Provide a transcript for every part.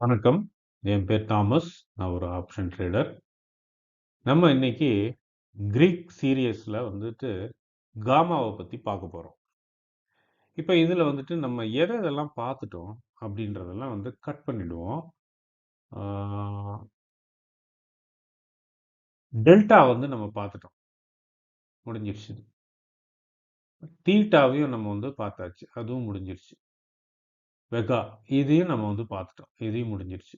வணக்கம். என் பேர் தாமஸ். நான் ஒரு ஆப்ஷன் ட்ரேடர். நம்ம இன்னைக்கு கிரீக் சீரியஸ்ல காமாவ பத்தி பார்க்க போறோம். இப்ப இதுல நம்ம எதெல்லாம் பார்த்துட்டோம் அப்படின்றதெல்லாம் கட் பண்ணிடுவோம். ஆ டெல்டா நம்ம பார்த்துட்டோம். முடிஞ்சிருச்சு. தீட்டாவையும் நம்ம பார்த்தாச்சு. அதுவும் முடிஞ்சிருச்சு. வெகா இதையும் நம்ம பார்த்துட்டோம். இதையும் முடிஞ்சிருச்சு.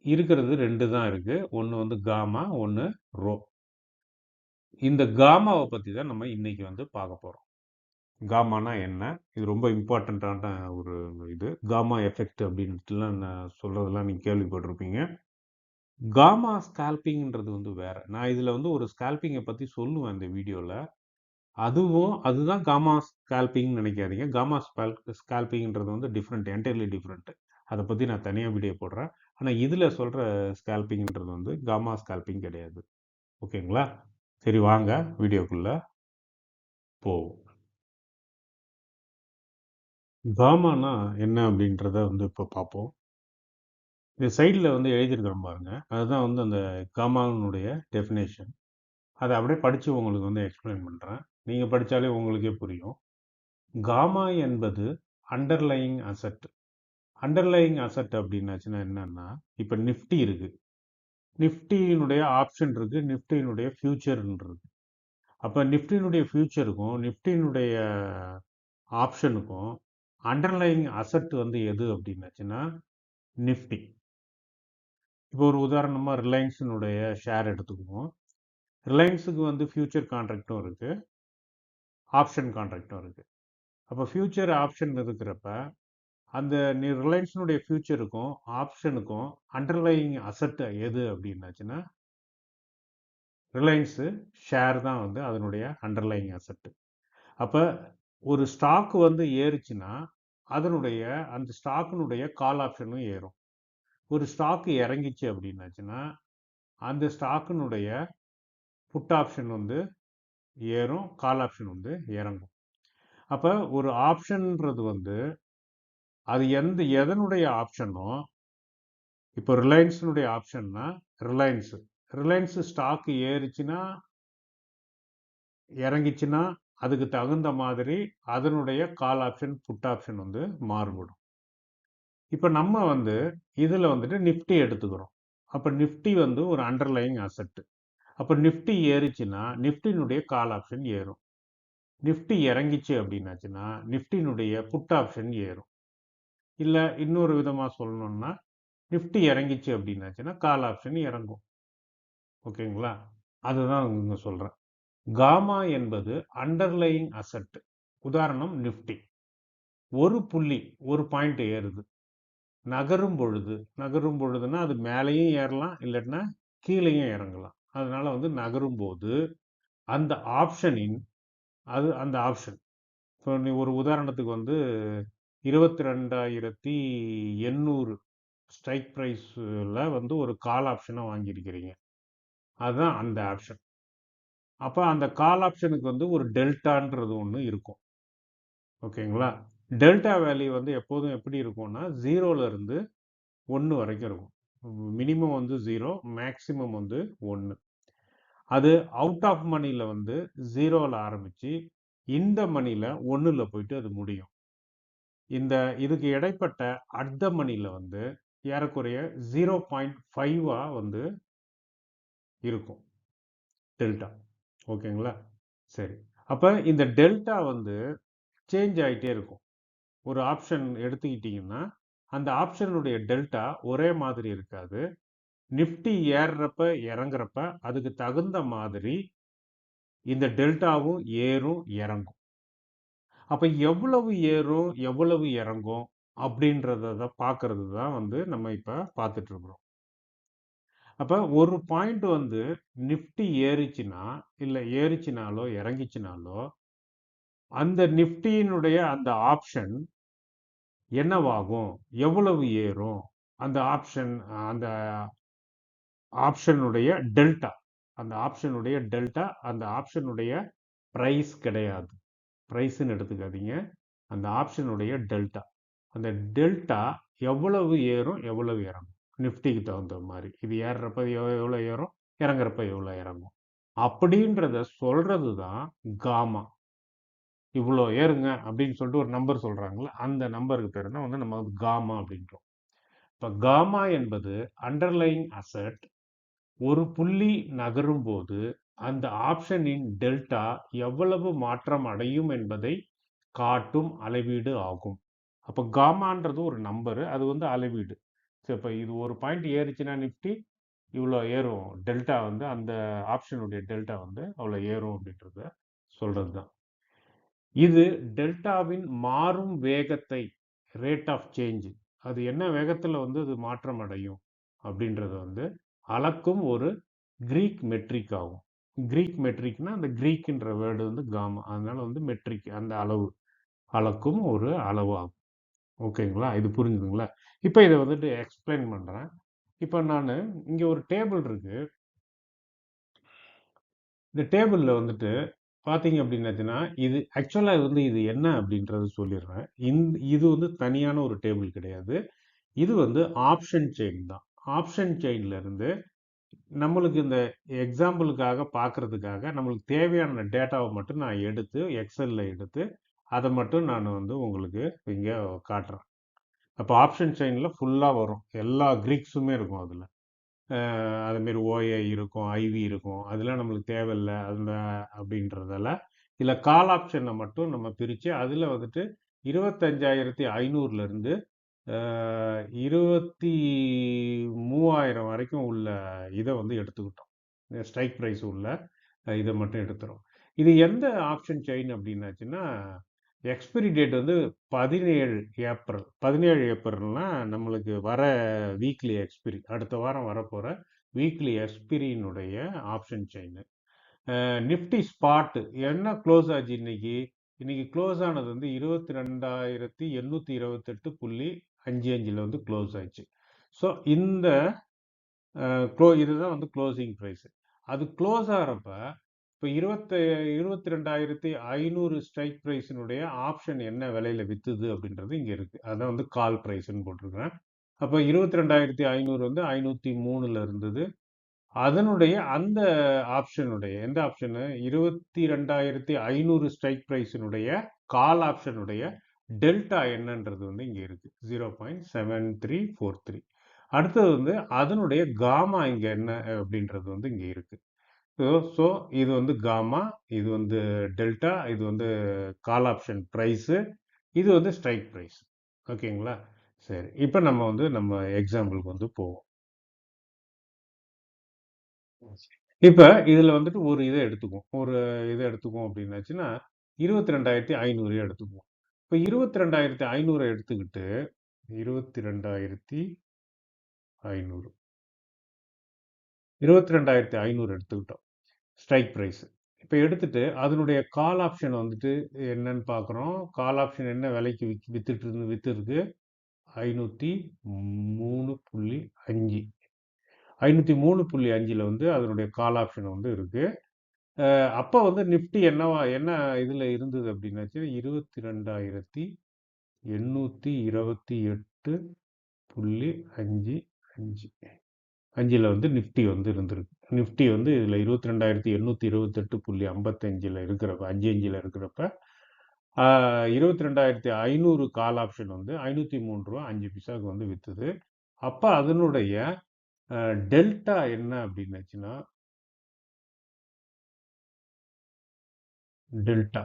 இருக்கிறது 2 தான் இருக்கு. ஒண்ணு காமா, ஒண்ணு ரோ. இந்த காமாவ பத்தி தான் நம்ம இன்னைக்கு பார்க்க போறோம். காமானா என்ன? இது ரொம்ப இம்பார்ட்டண்ட்டான ஒரு காமா எஃபெக்ட் அப்படின்ட்டுலாம் நான் சொல்றதெல்லாம் நீங்க கேள்விப்பட்டிருப்பீங்க. காமா ஸ்கால்பிங்ன்றது வேற. நான் இதுல ஒரு ஸ்கால்பிங்க பத்தி சொல்லுவேன் இந்த வீடியோல. அதுதான் காமா ஸ்கால்பிங்ன்னு நெனைக்காதீங்க. காமா ஸ்கால்பிங்ன்றது டிஃபரெண்ட், என்டையர்லி டிஃபரெண்ட். அத பத்தி நான் தனியா வீடியோ போடுறேன். ஆனா இதுல சொல்ற ஸ்கால்பிங்ன்றது காமா ஸ்கால்பிங் கிடையாது. ஓகேங்களா? சரி வாங்க வீடியோக்குள்ள போவோம். காமானா என்ன அப்படின்றத இப்ப பார்ப்போம். இந்த சைடுல எழுதியிருக்கிறேன் பாருங்க. அதுதான் அந்த காமாவினுடைய டெஃபினேஷன். அத அப்படியே படிச்சு உங்களுக்கு எக்ஸ்பிளைன் பண்றேன். நீங்க படிச்சாலே உங்களுக்கே புரியும். காமா என்பது அண்டர்லையிங் அசெட். அண்டர்லையிங் அசெட் அப்படின்னாச்சுன்னா என்னன்னா, இப்ப நிஃப்டி இருக்கு. நிஃப்டியினுடைய ஆப்ஷன் இருக்கு. நிஃப்டியினுடைய ஃபியூச்சர்ன்னு இருக்கு. அப்ப நிஃப்டியினுடைய ஃபியூச்சருக்கும், நிஃப்டியினுடைய ஆப்ஷனுக்கும் அண்டர்லையிங் அசெட் எது அப்படின்னாச்சுன்னா, நிஃப்டி. இப்போ ஒரு உதாரணமா ரிலையன்ஸினுடைய ஷேர் எடுத்துக்குவோம். ரிலையன்ஸுக்கு ஃபியூச்சர் கான்ட்ராக்டும் இருக்கு, ஆப்ஷன் கான்ட்ராக்டும் இருக்கு. அப்போ ஃபியூச்சர் ஆப்ஷன் இருக்கிறப்ப அந்த ரிலையன்ஸினுடைய ஃபியூச்சருக்கும் ஆப்ஷனுக்கும் அண்டர்லையிங் அசட் எது அப்படின்னாச்சுன்னா ரிலையன்ஸு ஷேர் தான் அதனுடைய அண்டர்லையிங் அசட். அப்போ ஒரு ஸ்டாக் ஏறுச்சுன்னா அதனுடைய அந்த ஸ்டாக்கினுடைய கால் ஆப்ஷனும் ஏறும். ஒரு ஸ்டாக் இறங்கிச்சு அப்படின்னாச்சுன்னா அந்த ஸ்டாக்கினுடைய புட் ஆப்ஷன் ஏறும், கால் ஆப்ஷன் இறங்கும். அப்ப ஒரு ஆப்ஷன்ன்றது அது எதனுடைய ஆப்ஷனோ, இப்போ ரிலையன்ஸினுடைய ஆப்ஷன்னா ரிலையன்ஸ் ரிலையன்ஸ் ஸ்டாக் ஏறிச்சுன்னா இறங்கிச்சுன்னா அதுக்கு தகுந்த மாதிரி அதனுடைய கால் ஆப்ஷன் புட் ஆப்ஷன் மாறுபடும். இப்போ நம்ம இதுல நிஃப்டி எடுத்துக்கிறோம். அப்ப நிஃப்டி ஒரு அண்டர்லைங் அசெட். அப்ப நிஃப்டி ஏறிச்சுன்னா நிஃப்டினுடைய கால் ஆப்ஷன் ஏறும். நிஃப்டி இறங்கிச்சு அப்படின்னாச்சுன்னா நிஃப்டினுடைய புட் ஆப்ஷன் ஏறும். இல்ல இன்னொரு விதமா சொல்லணும்னா நிஃப்டி இறங்கிச்சு அப்படின்னாச்சுன்னா கால் ஆப்ஷன் இறங்கும். ஓகேங்களா? அதுதான் இங்க சொல்றேன். காமா என்பது அண்டர்லையிங் அசெட். உதாரணம் நிஃப்டி. ஒரு புள்ளி, ஒரு பாயிண்ட் ஏறுது. நகரும் பொழுதுன்னா அது மேலேயும் ஏறலாம், இல்லாட்டினா கீழேயும் இறங்கலாம். அதனால நகரும் போது அந்த ஆப்ஷனின் அந்த ஆப்ஷன் இப்போ நீ ஒரு உதாரணத்துக்கு 22,800 ஸ்ட்ரைக் ப்ரைஸில் ஒரு கால் ஆப்ஷனை வாங்கியிருக்கிறீங்க. அதுதான் அந்த ஆப்ஷன். அப்போ அந்த கால் ஆப்ஷனுக்கு ஒரு டெல்டான்றது ஒன்று இருக்கும். ஓகேங்களா? டெல்டா வேல்யூ எப்போதும் எப்படி இருக்கும்னா 0லேருந்து 1 வரைக்கும் இருக்கும். Minimum 0, maximum 1. அது அவுட் ஆஃப் மணியில் 0ல் ஆரம்பித்து இந்த மணியில் 1ல் போயிட்டு அது முடியும். இதுக்கு இடைப்பட்ட அட் த மணியில் ஏறக்குறைய 0.5 இருக்கும் டெல்டா. ஓகேங்களா? சரி. அப்ப இந்த டெல்டா சேஞ்ச் ஆயிட்டே இருக்கும். ஒரு ஆப்ஷன் எடுத்துக்கிட்டீங்கன்னா அந்த ஆப்ஷனுடைய டெல்டா ஒரே மாதிரி இருக்காது. நிஃப்டி ஏறுறப்ப இறங்குறப்ப அதுக்கு தகுந்த மாதிரி இந்த டெல்டாவும் ஏறும் இறங்கும். அப்ப எவ்வளவு ஏறும் எவ்வளவு இறங்கும் அப்படின்றத பார்க்கறது தான் நம்ம இப்ப பார்த்துட்டு இருக்கிறோம். அப்ப ஒரு பாயிண்ட் நிஃப்டி ஏறிச்சுன்னா இல்ல ஏறிச்சுனாலோ இறங்கிச்சுனாலோ அந்த நிஃப்டியினுடைய அந்த ஆப்ஷன் என்னவாகும், எவ்வளவு ஏறும், அந்த ஆப்ஷன் அந்த ஆப்ஷனுடைய டெல்டா அந்த ஆப்ஷனுடைய டெல்டா அந்த ஆப்ஷனுடைய பிரைஸ் கிடையாது. பிரைஸ்ன்னு எடுத்துக்காதீங்க. அந்த ஆப்ஷனுடைய டெல்டா அந்த டெல்டா எவ்வளவு ஏறும், எவ்வளவு இறங்கும். நிஃப்டிக்கு தகுந்த மாரி. இது ஏறுறப்ப எவ்வளோ ஏறும், இறங்குறப்ப எவ்வளோ இறங்கும். அப்படின்றத சொல்றது தான் காமா. இவ்வளோ ஏறுங்க அப்படின்னு சொல்லிட்டு ஒரு நம்பர் சொல்றாங்கல்ல, அந்த நம்பருக்கு பேரு தான் வந்து நம்ம வந்து காமா அப்படின்றோம். இப்ப காமா என்பது அண்டர்லைங் அசெட் ஒரு புள்ளி நகரும் போது அந்த ஆப்ஷனின் டெல்டா எவ்வளவு மாற்றம் அடையும் என்பதை காட்டும் அளவீடு ஆகும். அப்ப காமான்றது ஒரு நம்பரு. அது வந்து அளவீடு. சரி, இப்ப இது ஒரு பாயிண்ட் ஏறுச்சுன்னா நிஃப்டி இவ்வளோ ஏறும். டெல்டா வந்து அந்த ஆப்ஷனுடைய டெல்டா வந்து அவ்வளோ ஏறும் அப்படின்றத சொல்றது தான். இது டெல்டாவின் மாறும் வேகத்தை ரேட் ஆஃப் சேஞ்ச் அது என்ன வேகத்துல வந்து அது மாற்றம் அடையும் அப்படின்றத வந்து அளக்கும் ஒரு கிரீக் மெட்ரிக் ஆகும். கிரீக் மெட்ரிக்னா அந்த கிரீக்ன்ற வேர்டு வந்து காமா, அதனால வந்து மெட்ரிக் அந்த அளவு அளக்கும் ஒரு அளவு ஆகும். ஓகேங்களா, இது புரிஞ்சுதுங்களா? இப்போ இதை வந்துட்டு எக்ஸ்பிளைன் பண்றேன். இப்போ நான் இங்க ஒரு டேபிள் இருக்கு. இந்த டேபிள்ல வந்துட்டு பார்த்தீங்க அப்படின்னாச்சுன்னா, இது ஆக்சுவலா வந்து இது என்ன அப்படின்றது சொல்லிடுறேன். இது வந்து தனியான ஒரு டேபிள் கிடையாது. இது வந்து ஆப்ஷன் செயின் தான். ஆப்ஷன் செயின்ல இருந்து நம்மளுக்கு இந்த எக்ஸாம்பிளுக்காக பார்க்கறதுக்காக நம்மளுக்கு தேவையான டேட்டாவை மட்டும் நான் எடுத்து எக்ஸல்ல எடுத்து அதை மட்டும் நான் வந்து உங்களுக்கு இங்க காட்டுறேன். அப்போ ஆப்ஷன் செயின்ல ஃபுல்லா வரும். எல்லா கிரீக்ஸுமே இருக்கும் அதுல. அதுமாரி ஓஏ இருக்கும், ஐவி இருக்கும். அதெல்லாம் நம்மளுக்கு தேவையில்லை அதில் அப்படின்றதால இல்லை கால் ஆப்ஷனை மட்டும் நம்ம பிரித்து அதில் வந்துட்டு 25,500லேருந்து 23,000 வரைக்கும் உள்ள இதை வந்து எடுத்துக்கிட்டோம். ஸ்ட்ரைக் ப்ரைஸ் உள்ள இதை மட்டும் எடுத்துரும். இது எந்த ஆப்ஷன் செயின் அப்படின்னாச்சுன்னா எக்ஸ்பிரி டேட் வந்து 17 ஏப்ரல். 17 ஏப்ரல்னா நம்மளுக்கு வர வீக்லி எக்ஸ்பிரி, அடுத்த வாரம் வரப்போற வீக்லி எக்ஸ்பிரியினுடைய ஆப்ஷன் செயின். நிஃப்டி ஸ்பாட் என்ன க்ளோஸ் ஆச்சு இன்னைக்கு? இன்னைக்கு க்ளோஸ் ஆனது வந்து 22,828.55 வந்து க்ளோஸ் ஆச்சு. ஸோ இந்த இதுதான் வந்து க்ளோசிங் ப்ரைஸ். அது க்ளோஸ் ஆகிறப்ப இப்போ 22,500 ஸ்ட்ரைக் ப்ரைஸினுடைய ஆப்ஷன் என்ன விலையில வித்துது அப்படின்றது இங்க இருக்கு. அதான் வந்து கால் ப்ரைஸ்ன்னு போட்டிருக்கிறேன். அப்போ 22,500 வந்து 503ல இருந்தது. அதனுடைய அந்த ஆப்ஷனுடைய எந்த ஆப்ஷனு 22,500 ஸ்ட்ரைக் ப்ரைஸினுடைய கால் ஆப்ஷனுடைய டெல்டா என்னன்றது வந்து இங்க இருக்கு 0.7343. அடுத்தது வந்து அதனுடைய காமா இங்க என்ன அப்படின்றது வந்து இங்க இருக்கு. ஸோ இது வந்து காமா, இது வந்து டெல்டா, இது வந்து கால் ஆப்ஷன் ப்ரைஸு, இது வந்து ஸ்ட்ரைக் ப்ரைஸ். ஓகேங்களா? சரி, இப்போ நம்ம வந்து நம்ம எக்ஸாம்பிளுக்கு வந்து போவோம். இப்போ இதில் வந்துட்டு ஒரு இதை எடுத்துக்குவோம். ஒரு இதை எடுத்துக்குவோம் அப்படின்னாச்சுன்னா 22,500 எடுத்துக்குவோம். இப்போ 22,500 எடுத்துக்கிட்டு 22,500 22,500 எடுத்துக்கிட்டோம் ஸ்ட்ரைக் ப்ரைஸ். இப்போ எடுத்துட்டு அதனுடைய கால் ஆப்ஷன் வந்துட்டு என்னன்னு பார்க்குறோம். கால் ஆப்ஷன் என்ன விலைக்கு வித்துட்டு இருக்கு 503.5. 503.5ல வந்து அதனுடைய கால் ஆப்ஷன் வந்து இருக்கு. அப்போ வந்து நிஃப்டி என்ன இதுல இருந்தது அப்படின்னாச்சு 22,228.55 வந்து நிஃப்டி வந்து இருந்திருக்கு. நிஃப்டி வந்து இதுல 22,828.55ல இருக்கிறப்ப 55ல இருக்கிறப்ப 22,500 கால் ஆப்ஷன் வந்து 503.5 வந்து வித்துது. அப்ப அதனுடைய டெல்டா என்ன அப்படின்னாச்சுன்னா டெல்டா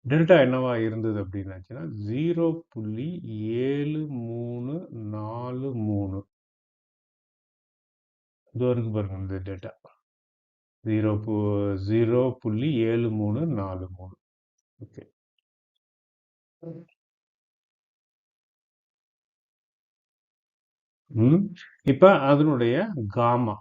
டெல்டா என்னவா இருந்தது அப்படின்னாச்சுன்னா 0.7343. இது வரைக்கும் பாருங்க இந்த டேட்டா 0.7343. ஓகே. இப்ப அதனுடைய காமா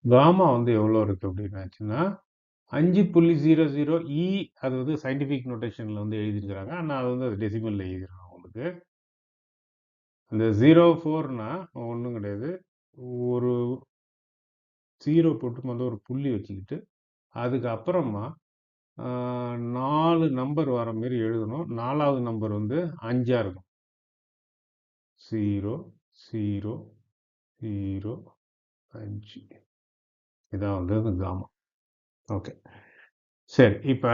காமா வந்து எவ்வளோ இருக்கு அப்படின்னாச்சுன்னா 5.00 அது வந்து சயின்டிபிக் நோட்டேஷன்ல வந்து எழுதியிருக்கிறாங்க. ஆனால் அது வந்து அது டெசிமல்ல எழுதிருக்காங்க உங்களுக்கு. அந்த 04னா ஒன்றும் கிடையாது. ஒரு 0 போட்டு முதல்ல ஒரு புள்ளி வச்சுக்கிட்டு, அதுக்கு அப்புறமா 4 நம்பர் வர மாரி எழுதணும். 4வது நம்பர் வந்து 5ஆ இருக்கும். 0, 0, 0, 5 இதான் வந்து அந்த காமா. ஓகே. சரி. இப்ப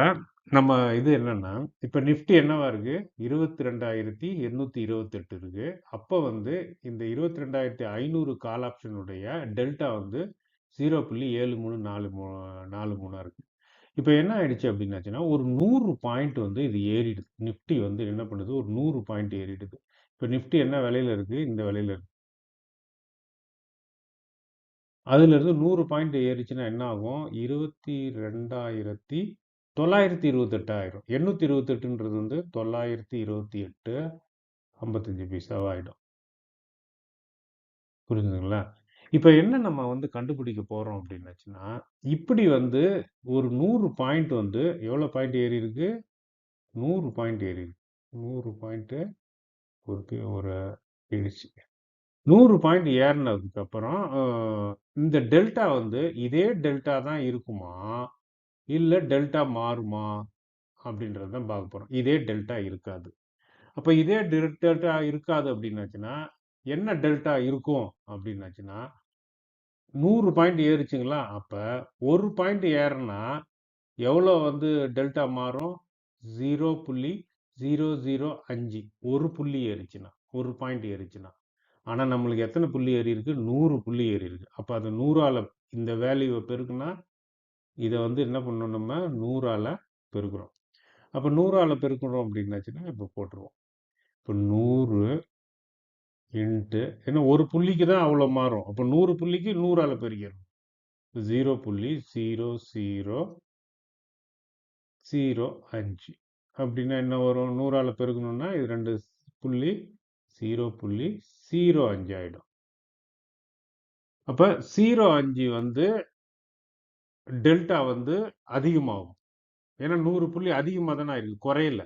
நம்ம இது என்னன்னா, இப்ப நிஃப்டி என்னவா இருக்கு? 22,828 இருக்கு. அப்ப வந்து இந்த 22,500 கால் ஆப்ஷனுடைய டெல்டா வந்து 0.7343 இருக்கு. இப்ப என்ன ஆயிடுச்சு அப்படின்னாச்சுன்னா, ஒரு 100 பாயிண்ட் வந்து இது ஏறிடுது. நிஃப்டி வந்து என்ன பண்ணுது? ஒரு 100 பாயிண்ட் ஏறிடுது. இப்ப நிஃப்டி என்ன விலையில இருக்கு? இந்த விலையில இருக்கு. அதிலிருந்து 100 பாயிண்ட் ஏறிச்சுன்னா என்ன ஆகும்? 22,928 ஆயிரும். 828ன்றது வந்து 928 55 பைசாவா ஆயிடும். புரிஞ்சுதுங்களா? இப்ப என்ன நம்ம வந்து கண்டுபிடிக்க போறோம் அப்படின்னாச்சுன்னா, இப்படி வந்து ஒரு 100 பாயிண்ட் வந்து எவ்வளோ பாயிண்ட் ஏறியிருக்கு? 100 பாயிண்ட் ஏறியிருக்கு. 100 பாயிண்ட் ஒரு இடிச்சு. 100 பாயிண்ட் ஏறுனதுக்கு அப்புறம் இந்த டெல்டா வந்து இதே டெல்டா தான் இருக்குமா? இல்ல டெல்டா மாறுமா? அப்படின்றத தான் பார்க்க போறோம். இதே டெல்டா இருக்காது. அப்ப இதே டெல்டா இருக்காது அப்படின்னாச்சுன்னா, என்ன டெல்டா இருக்கும் அப்படின்னாச்சுன்னா, 100 பாயிண்ட் ஏறுச்சுங்களா? அப்ப 1 பாயிண்ட் ஏறுனா எவ்வளோ வந்து டெல்டா மாறும்? 0.005 1 புள்ளி ஏறிச்சுன்னா, 1 பாயிண்ட் ஏறிச்சுன்னா. ஆனா நம்மளுக்கு எத்தனை புள்ளி ஏறியிருக்கு? 100 புள்ளி ஏறியிருக்கு. அப்ப அத 100ஆல இந்த வேல்யூவ பெருக்குனா, இத வந்து என்ன பண்ணணும் நம்ம 100ஆல பெருக்குறோம். அப்ப 100ஆல பெருக்குறோம் அப்படின்னாச்சுன்னா, இப்ப போட்டுருவோம். இப்ப 100 இன்ட்டு ஏன்னா ஒரு புள்ளிக்கு தான் அவ்வளோ மாறும். அப்ப 100 புள்ளிக்கு 100ஆல பெருக்கிடணும். 0.0005 அப்படின்னா என்ன வரும்? 100ஆல பெருக்கணும்னா இது 2 புள்ளி 0.05 ஆயிடும். அப்ப 0.5 வந்து டெல்டா வந்து அதிகமாகும். ஏன்னா 100 புள்ளி அதிகமா தானே இருக்கு. குறையல.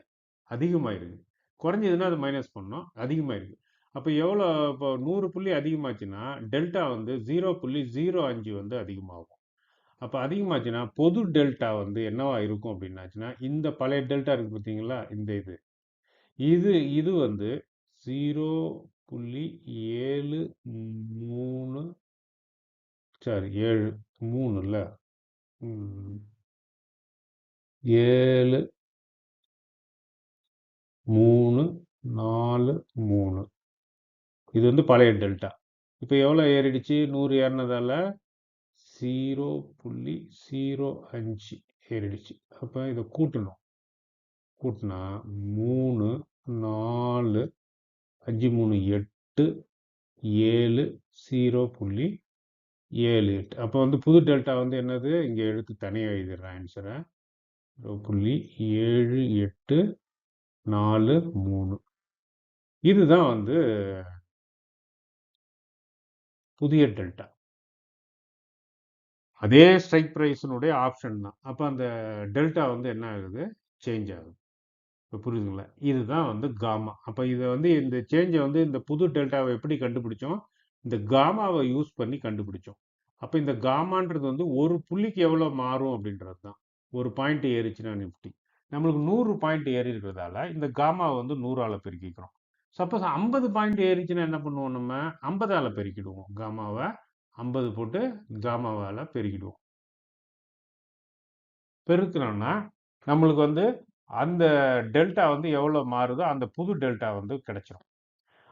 அதிகமாயிருக்கு. குறைஞ்சதுன்னா அது மைனஸ் பண்ணணும். அதிகமாயிருக்கு. அப்ப எவ்வளோ இப்போ 100 புள்ளி அதிகமாச்சுன்னா, டெல்டா வந்து 0.05 வந்து அதிகமாகும். அப்ப அதிகமாச்சுன்னா, பொது டெல்டா வந்து என்னவா இருக்கும் அப்படின்னாச்சுன்னா, இந்த பழைய டெல்டா இருக்கு பார்த்தீங்களா? இந்த இது. இது இது வந்து 0.73 சாரி 7 3 இல்ல. ம். 7 3 4 3 இது வந்து பழைய டெல்டா. இப்ப எவ்வளோ ஏறிடுச்சு? 100 ஏறுனதால 0.05 ஏறிடுச்சு. அப்ப இத கூட்டணும். கூட்டுனா 3 4 5 3 8 7 0.78 அப்ப வந்து புது டெல்டா வந்து என்னது? இங்க எடுத்து தனியா எழுதிடுறேன் ஆன்ஸர. 0.7843 இதுதான் வந்து புதிய டெல்டா. அதே ஸ்ட்ரைக் பிரைஸினுடைய ஆப்ஷன் தான். அப்ப அந்த டெல்டா வந்து என்ன ஆகுது? சேஞ்ச் ஆகுது. இப்ப புரியுதுங்களா? இதுதான் வந்து காமா. அப்ப இத வந்து இந்த சேஞ்ச வந்து இந்த புது டெல்டாவ எப்படி கண்டுபிடிச்சோம்? இந்த காமாவ யூஸ் பண்ணி கண்டுபிடிச்சோம். அப்ப இந்த காமான்றது வந்து ஒரு புள்ளிக்கு எவ்வளோ மாறும் அப்படின்றது தான். ஒரு பாயிண்ட் ஏறிச்சுன்னா நிஃப்டி. நம்மளுக்கு 100 பாயிண்ட் ஏறி இருக்கிறதால இந்த காமாவ வந்து 100ஆல பெருக்கிக்கிறோம். சப்போஸ் 50 பாயிண்ட் ஏறிச்சுன்னா என்ன பண்ணுவோம் நம்ம? 50ஆல பெருக்கிடுவோம். காமாவ 50 போட்டு காமாவால பெருக்கிடுவோம். பெருக்குனோம்னா, நம்மளுக்கு வந்து அந்த டெல்டா வந்து எவ்வளோ மாறுதோ, அந்த புது டெல்டா வந்து கிடைச்சிரும்.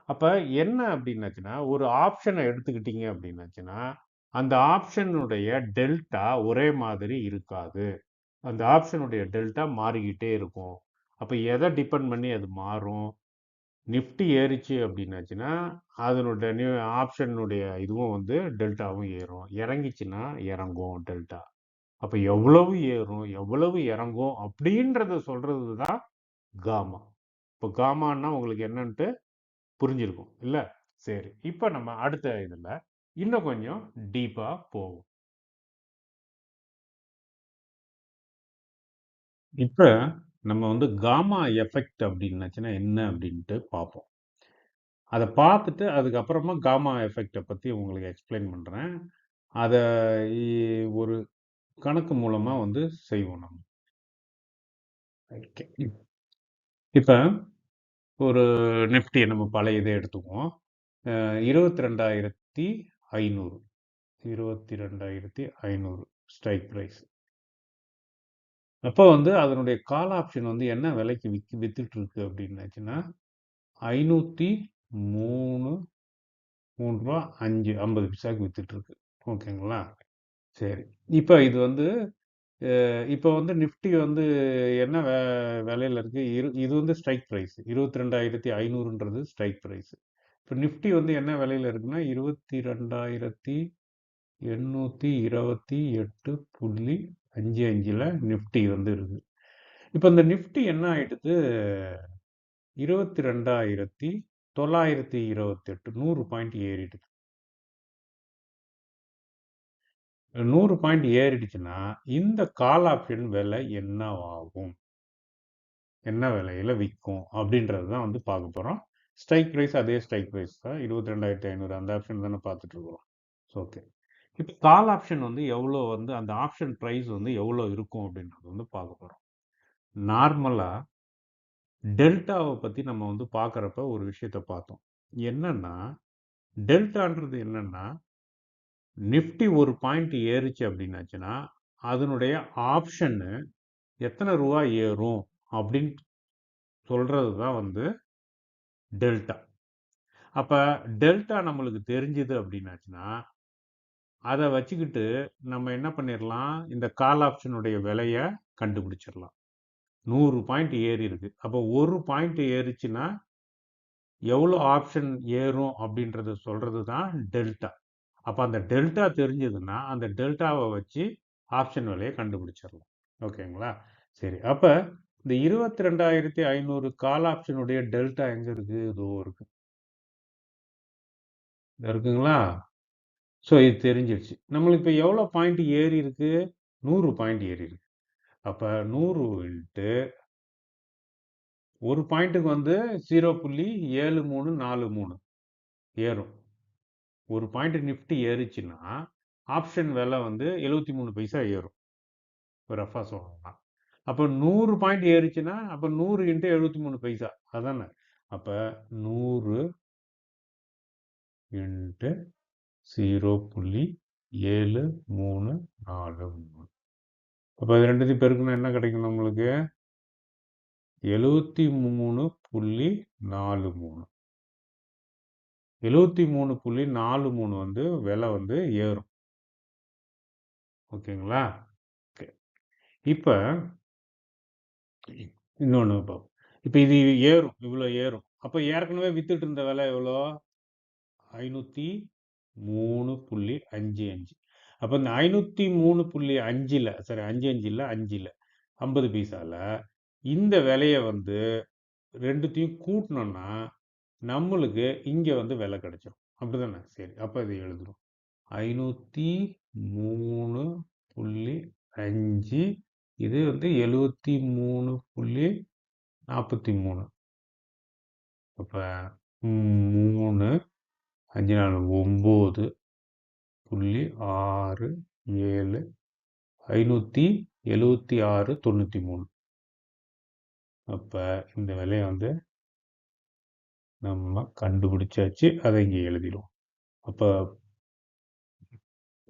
அப்ப என்ன அப்படின்னாச்சுன்னா, ஒரு ஆப்ஷன எடுத்துக்கிட்டீங்க அப்படின்னாச்சுன்னா, அந்த ஆப்ஷனுடைய டெல்டா ஒரே மாதிரி இருக்காது. அந்த ஆப்ஷனுடைய டெல்டா மாறிக்கிட்டே இருக்கும். அப்ப எத டிபெண்ட் பண்ணி அது மாறும்? நிஃப்டி ஏறிச்சு அப்படின்னாச்சுன்னா, அதனுடைய ஆப்ஷனுடைய இதுவும் வந்து டெல்டாவும் ஏறும். இறங்கிச்சுன்னா இறங்கும் டெல்டா. அப்ப எவ்வளவு ஏறும், எவ்வளவு இறங்கும் அப்படின்றத சொல்றது தான் காமா. இப்போ காமான்னா உங்களுக்கு என்னன்ட்டு புரிஞ்சிருக்கும் இல்ல? சரி. இப்ப நம்ம அடுத்த இதுல இன்னும் கொஞ்சம் டீப்பா போவோம். இப்ப நம்ம வந்து காமா எஃபெக்ட் அப்படின்னாச்சுன்னா என்ன அப்படின்ட்டு பார்ப்போம். அத பார்த்துட்டு அதுக்கப்புறமா காமா எஃபெக்ட்ட பத்தி உங்களுக்கு எக்ஸ்பிளைன் பண்றேன். அத ஒரு கணக்கு மூலமா வந்து செய்வோம் நம்ம. ஓகே. இப்ப ஒரு நிஃப்டி நம்ம பழைய இத எடுத்துக்குவோம். 22,500 22,500 ஸ்ட்ரைக் பிரைஸ். அப்போ வந்து அதனுடைய கால் ஆப்ஷன் வந்து என்ன விலைக்கு வித்துட்டு இருக்கு அப்படின்னாச்சுன்னா, 503 ரூ. 50 பைசாக்கு வித்துட்டு இருக்கு. ஓகேங்களா? சரி. இப்ப இது வந்து இப்ப வந்து நிஃப்டி வந்து என்ன விலையில இருக்கு? இது வந்து ஸ்ட்ரைக் பிரைஸ். 22,500ன்றது ஸ்ட்ரைக் பிரைஸ். இப்ப நிஃப்டி வந்து என்ன விலையில இருக்குன்னா, 22,828.55ல நிஃப்டி வந்து இருக்கு. இப்ப இந்த நிஃப்டி என்ன ஆயிடுது? 22,928 100 பாயிண்ட் ஏறிடுது. 100 பாயிண்ட் ஏறிடுச்சுன்னா, இந்த கால் ஆப்ஷன் விலை என்னவாகும்? என்ன விலையில விக்கும்? அப்படின்றது தான் வந்து பார்க்க போறோம். ஸ்ட்ரைக் பிரைஸ் அதே ஸ்ட்ரைக் பிரைஸ் தான். 22,500 அந்த ஆப்ஷன் தானே பார்த்துட்டு இருக்கிறோம். ஓகே. இப்ப கால் ஆப்ஷன் வந்து எவ்வளோ வந்து அந்த ஆப்ஷன் பிரைஸ் வந்து எவ்வளோ இருக்கும் அப்படின்றது வந்து பார்க்க போறோம். நார்மலா டெல்டாவை பத்தி நம்ம வந்து பார்க்கறப்ப ஒரு விஷயத்த பார்த்தோம். என்னன்னா, டெல்டான்றது என்னன்னா, நிஃப்டி ஒரு பாயிண்ட் ஏறுச்சு அப்படின்னாச்சுன்னா, அதனுடைய ஆப்ஷன்னு எத்தனை ரூபா ஏறும் அப்படின்னு சொல்றது தான் வந்து டெல்டா. அப்ப டெல்டா நம்மளுக்கு தெரிஞ்சுது அப்படின்னாச்சுன்னா, அதை வச்சுக்கிட்டு நம்ம என்ன பண்ணிடலாம்? இந்த கால் ஆப்ஷனுடைய விலைய கண்டுபிடிச்சிடலாம். 100 பாயிண்ட் ஏறி இருக்கு. அப்போ ஒரு பாயிண்ட் ஏறிச்சுன்னா எவ்வளோ ஆப்ஷன் ஏறும் அப்படின்றத சொல்றது தான் டெல்டா. அப்ப அந்த டெல்டா தெரிஞ்சதுன்னா அந்த டெல்டாவை வச்சு ஆப்ஷன் விலையை கண்டுபிடிச்சிடலாம். ஓகேங்களா? சரி. அப்ப இந்த 22,500 கால் ஆப்ஷனுடைய டெல்டா எங்க இருக்கு? இதோ இருக்கு. இதோ இருக்குங்களா? ஸோ இது தெரிஞ்சிருச்சு. நம்மளுக்கு இப்போ எவ்வளோ பாயிண்ட் ஏறி இருக்கு? 100 பாயிண்ட் ஏறி இருக்கு. அப்ப 100 இன்ட்டு ஒரு பாயிண்ட்டுக்கு வந்து 0.7343 ஏறும். ஒரு பாயிண்ட் நிஃப்டி ஏறிச்சுன்னா ஆப்ஷன் விலை வந்து 73 பைசா ஏறும். ரஃபா சொல்லணும்னா. அப்போ 100 பாயிண்ட் ஏறிச்சுன்னா அப்போ 100 இன்ட்டு 73 பைசா அதானே? அப்ப 100 இன்ட்டு 0.7343. அப்போ இது ரெண்டுத்தையும் பெருக்குனா என்ன கிடைக்கும் நம்மளுக்கு? 73.43. 73.43 வந்து விலை வந்து ஏறும். ஓகேங்களா? ஓகே. இப்ப இன்னொன்னு பார்ப்போம். இப்ப இது ஏறும். இவ்வளோ ஏறும். அப்ப ஏற்கனவே வித்துட்டு இருந்த விலை எவ்வளோ? 503.55. அப்ப இந்த 503.5ல சரி 55 இல்ல 5ல 50 பைசால இந்த விலைய வந்து ரெண்டுத்தையும் கூட்டணும்னா நம்மளுக்கு இங்க வந்து விலை கிடைச்சிரும். அப்படிதானே? சரி. அப்ப இதை எழுதுறோம். 503.5 இது வந்து 73.43. அப்ப 3 5 4 9.67 576.93. அப்ப இந்த விலையை வந்து நம்ம கண்டுபிடிச்சாச்சு. அதை இங்கே எழுதிடுவோம். அப்ப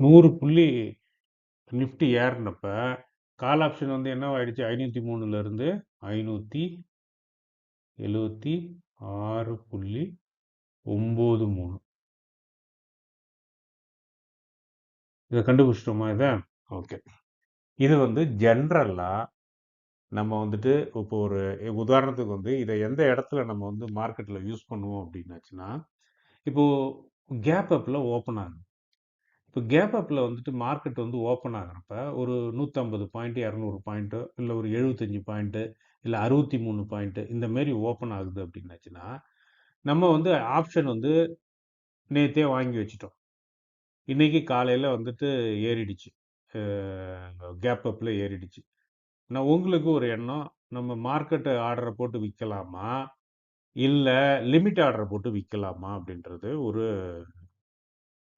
100 புள்ளி நிஃப்டி ஏறினப்ப கால் ஆப்ஷன் வந்து என்ன ஆயிடுச்சு? 503ல இருந்து 576.93. இதை கண்டுபிடிச்சிட்டோமா இதை? ஓகே. இது வந்து ஜென்ரலா நம்ம வந்துட்டு இப்போ ஒரு உதாரணத்துக்கு வந்து இதை எந்த இடத்துல நம்ம வந்து மார்க்கெட்ல யூஸ் பண்ணுவோம் அப்படின்னாச்சுன்னா, இப்போ கேப் அப்ல ஓப்பன் ஆகுது. இப்போ கேப் அப்ல வந்துட்டு மார்க்கெட் வந்து ஓப்பன் ஆகுறப்ப ஒரு 150 பாயிண்ட் 200 பாயிண்ட் இல்லை ஒரு 75 பாயிண்ட் இல்லை 63 பாயிண்ட் இந்த மாதிரி ஓப்பன் ஆகுது அப்படின்னாச்சுன்னா நம்ம வந்து ஆப்ஷன் வந்து நேத்தே வாங்கி வச்சுட்டோம். இன்னைக்கு காலையில வந்துட்டு ஏறிடுச்சு. கேப் அப்ல ஏறிடுச்சு. நான் உங்களுக்கு ஒரு எண்ணம், நம்ம மார்க்கெட் ஆர்டரை போட்டு விற்கலாமா இல்ல லிமிட் ஆர்டர் போட்டு விற்கலாமா அப்படின்றது ஒரு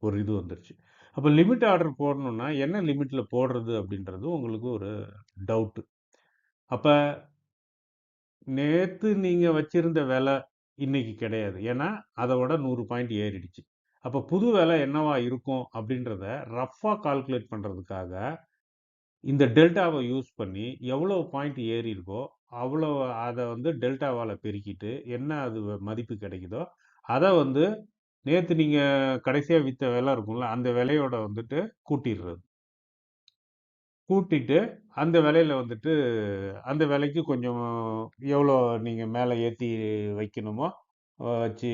ஒரு இது வந்துருச்சு. அப்ப லிமிட் ஆர்டர் போடணும்னா, என்ன லிமிட்ல போடுறது அப்படின்றது உங்களுக்கு ஒரு டவுட்டு. அப்ப நேத்து நீங்க வச்சிருந்த விலை இன்னைக்கு கிடையாது. ஏன்னா, அத விட 100 பாயிண்ட் ஏறிடுச்சு. அப்ப புது விலை என்னவா இருக்கும் அப்படின்றத ரஃப்பா கால்குலேட் பண்றதுக்காக, இந்த டெல்டாவ யூஸ் பண்ணி எவ்வளவு பாயிண்ட் ஏறியிருக்கோ, அவ்வளோ அத வந்து டெல்டாவால பெருக்கிட்டு, என்ன அது மதிப்பு கிடைக்குதோ, அத வந்து நேத்து நீங்க கடைசியா வித்த விலை இருக்கும்ல, அந்த விலையோட வந்துட்டு கூட்டிர்றது. கூட்டிட்டு, அந்த விலையில வந்துட்டு அந்த விலைக்கு கொஞ்சம் எவ்வளோ நீங்க மேல ஏத்தி வைக்கணுமோ, வச்சு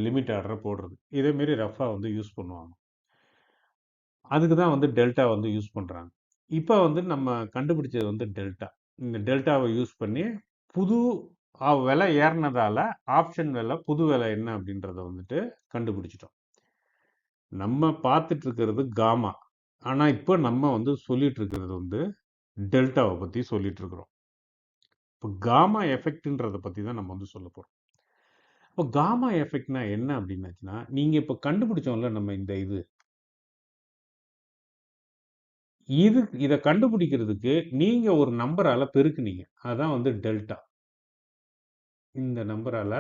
லிமிட் ஆர்டர போடுறது. இதே மாரி ரஃப்பா வந்து யூஸ் பண்ணுவாங்க. அதுக்கு தான் வந்து டெல்டா வந்து யூஸ் பண்றாங்க. இப்ப வந்து நம்ம கண்டுபிடிச்சது வந்து டெல்டா. இந்த டெல்டாவ யூஸ் பண்ணி புது விலை ஏறுனதால, ஆப்ஷன் விலை, புது விலை என்ன அப்படின்றத வந்துட்டு கண்டுபிடிச்சுட்டோம். நம்ம பார்த்துட்டு இருக்கிறது காமா. ஆனா, இப்ப நம்ம வந்து சொல்லிட்டு இருக்கிறது வந்து டெல்டாவ பத்தி சொல்லிட்டு இருக்கிறோம். இப்ப காமா எஃபெக்ட்ன்றத பத்தி தான் நம்ம வந்து சொல்லப் போறோம். இப்ப காமா எஃபெக்ட்னா என்ன அப்படின்னாச்சுன்னா, நீங்க இப்ப கண்டுபிடிச்சோம்ல நம்ம இந்த இத கண்டுபிடிக்கிறதுக்கு நீங்க ஒரு நம்பரால பெருக்குனீங்க. அதான் வந்து டெல்டா. இந்த நம்பரால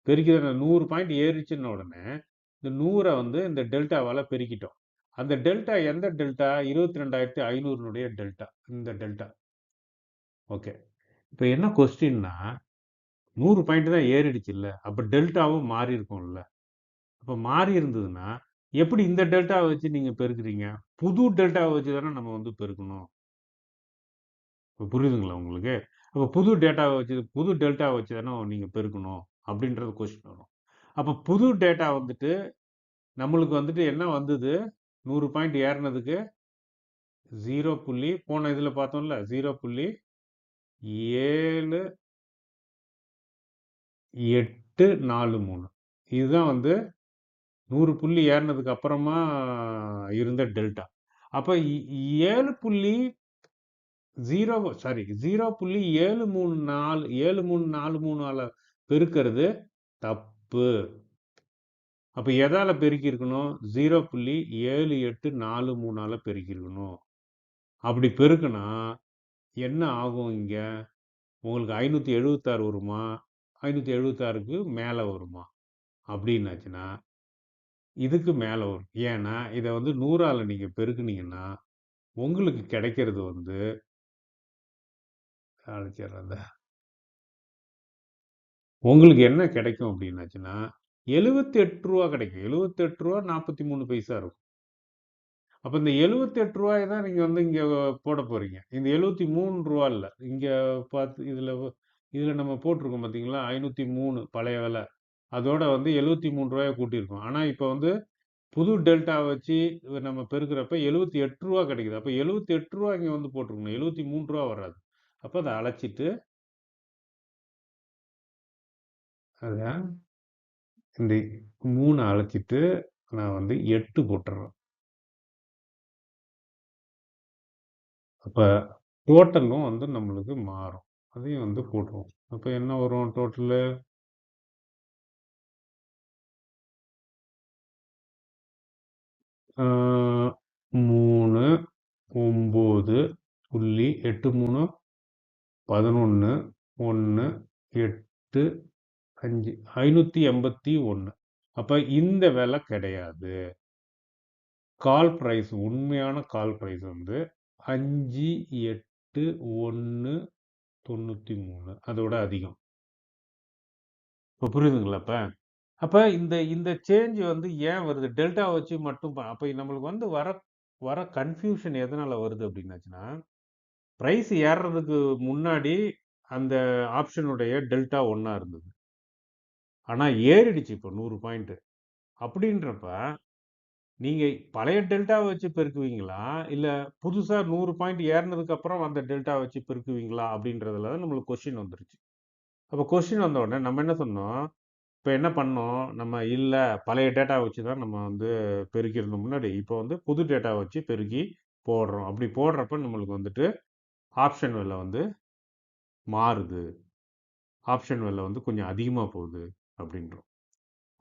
பெருக்கி 100 பாயிண்ட் ஏறிச்சுன்ன உடனே, இந்த 100 வந்து இந்த டெல்டாவால பெருக்கிட்டோம். அந்த டெல்டா எந்த டெல்டா? 22,500னுடைய டெல்டா. இந்த டெல்டா. ஓகே. இப்ப என்ன கொஸ்டின்னா, 100 பாயிண்ட் தான் ஏறிடுச்சுல்ல. அப்ப டெல்டாவும் மாறி இருக்கும்ல. அப்ப மாறி இருந்ததுன்னா, எப்படி இந்த டெல்டாவ வச்சு நீங்க பெருக்குறீங்க? புது டெல்டாவ வச்சு தானே நம்ம வந்து பெருக்கணும். இப்ப புரியுதுங்களா உங்களுக்கு? அப்ப புது டெல்டாவ வச்சு தானே நீங்க பெருக்கணும். அப்படின்றது கொஸ்டின் வரும். அப்ப புது டேட்டா வந்துட்டு நம்மளுக்கு வந்துட்டு என்ன வந்தது? 100 பாயிண்ட் ஏறுனதுக்கு 0 புள்ளி போன இதுல பார்த்தோம்ல 0.7843 இதுதான் வந்து 100 புள்ளி ஏறுனதுக்கு அப்புறமா இருந்த டெல்டா. அப்ப 0.7343 பெருக்கிறது தப்பு. அப்ப எதால பெருக்கியிருக்கணும்? 0.7843ஆல பெருக்கியிருக்கணும். அப்படி பெருக்குனா என்ன ஆகும் இங்க? உங்களுக்கு 576 வருமா? 576க்கு மேல வருமா? அப்படின்னாச்சுன்னா, இதுக்கு மேல வரும். ஏன்னா, இத வந்து 100ஆல நீங்க பெருக்குனீங்கன்னா, உங்களுக்கு கிடைக்கிறது வந்து அழிச்சிடுறேன். உங்களுக்கு என்ன கிடைக்கும் அப்படின்னாச்சுன்னா, ரூ. 78 கிடைக்கும். ரூ. 78 43 பைசா இருக்கும். அப்ப இந்த ரூ. 78 தான் நீங்க வந்து இங்க போடப் போறீங்க. இந்த ரூ. 73 இல்ல. இங்க பார்த்து இதுல நம்ம போட்டிருக்கோம் பார்த்தீங்களா? 503 பழைய விலை. அதோட வந்து ரூ. 73 கூட்டியிருக்கோம். ஆனா இப்ப வந்து புது டெல்டா வச்சு நம்ம பெருக்கிறப்ப ரூ. 78 கிடைக்குது. அப்ப ரூ. 78 இங்க வந்து போட்டுருக்கணும். ரூ. 73 வராது. அப்ப அத அழைச்சிட்டு அத இந்த 3 அழைச்சிட்டு நான் வந்து 8 போட்டுறேன். அப்ப டோட்டலும் வந்து நம்மளுக்கு மாறும். அதையும் வந்து போட்டுருவோம். அப்ப என்ன வரும் டோட்டலு? 3, 9.83 11, 1, 8, 5 581. அப்ப இந்த விலை கிடையாது. கால் பிரைஸ் உண்மையான கால் பிரைஸ் வந்து 58193 அதோட அதிகம். இப்ப புரியுதுங்களா இப்ப? அப்ப இந்த இந்த சேஞ்ச் வந்து ஏன் வருது? டெல்டா வச்சு மட்டும் அப்ப நம்மளுக்கு வந்து வர வர கன்ஃப்யூஷன் எதனால வருது அப்படின்னாச்சுன்னா, பிரைஸ் ஏறுறதுக்கு முன்னாடி அந்த ஆப்ஷனுடைய டெல்டா 1 இருந்தது. ஆனா ஏறிடுச்சு இப்ப 100 பாயிண்ட். அப்படின்றப்ப நீங்க பழைய டெல்டாவ வச்சு பெருக்குவீங்களா? இல்ல புதுசா 100 பாயிண்ட் ஏறுனதுக்கு அப்புறம் அந்த டெல்டா வச்சு பெருக்குவீங்களா? அப்படின்றதுல தான் நம்மளுக்கு கொஸ்டின் வந்துருச்சு. அப்ப கொஸ்டின் வந்த உடனே நம்ம என்ன சொன்னோம்? இப்ப என்ன பண்ணோம்? நம்ம இல்ல பழைய டேட்டாவ வச்சு தான் நம்ம வந்து பெருக்கியிருந்தோம் முன்னாடி. இப்ப வந்து புது டேட்டாவ வச்சு பெருக்கி போடுறோம். அப்படி போடுறப்ப நம்மளுக்கு வந்துட்டு ஆப்ஷன் விலை வந்து மாறுது. ஆப்ஷன் விலை வந்து கொஞ்சம் அதிகமா போகுது அப்படின்றோம்.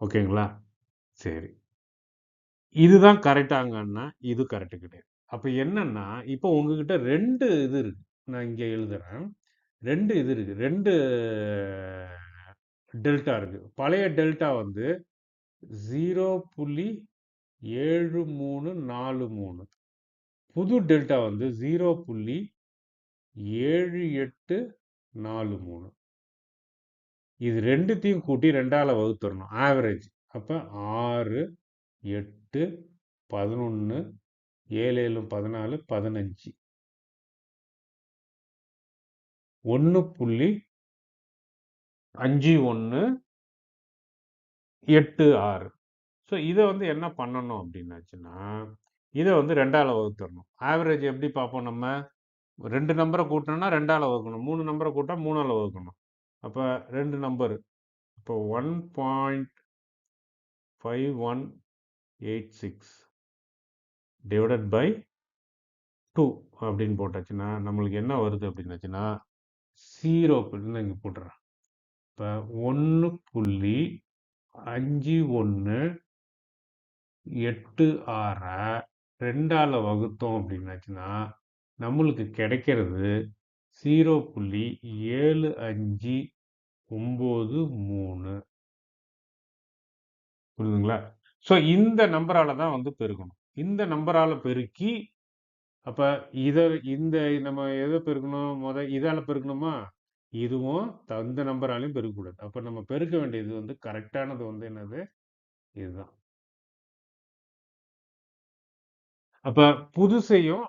ஓகேங்களா? சரி. இதுதான் கரெக்டாங்கன்னா இது கரெக்ட் கிடையாது. அப்ப என்னன்னா இப்போ உங்ககிட்ட ரெண்டு இது இருக்கு. நான் இங்க எழுதுறேன். ரெண்டு இது இருக்கு. ரெண்டு டெல்டா இருக்கு. பழைய டெல்டா வந்து 0.7343. புது டெல்டா வந்து 0.7843. இது ரெண்டுத்தையும் கூட்டி ரெண்டால வகுத்துடணும் ஆவரேஜ். அப்ப 6, 8, 11, 7 7 14, 15. 1.5186. ஸோ இதை வந்து என்ன பண்ணணும் அப்படின்னாச்சுன்னா இதை வந்து ரெண்டால வகுத்துடணும். ஆவரேஜ் எப்படி பார்ப்போம் நம்ம? ரெண்டு நம்பரை கூட்டணும்னா ரெண்டால வகுக்கணும், மூணு நம்பரை கூட்டா மூணால வகுக்கணும். அப்போ ரெண்டு நம்பர் இப்போ 1.5186 டிவைடட் பை 2 அப்படின்னு போட்டாச்சுன்னா நம்மளுக்கு என்ன வருது அப்படின்னாச்சுன்னா 0 அப்படின்னு இங்கே போட்டுறேன். இப்போ 1.5186 ரெண்டால வகுத்தோம் அப்படின்னாச்சுன்னா நம்மளுக்கு கிடைக்கிறது 0.7593. புரியுதுங்களா? ஸோ இந்த நம்பரால தான் வந்து பெருக்கணும். இந்த நம்பரால பெருக்கி அப்ப இந்த நம்ம எதை பெருக்கணும்? இதால பெருக்கணுமா? இதுவும் இந்த நம்பராலையும் பெருக்கக்கூடாது. அப்ப நம்ம பெருக்க வேண்டியது வந்து கரெக்டானது வந்து என்னது? இதுதான். அப்ப புதுசையும்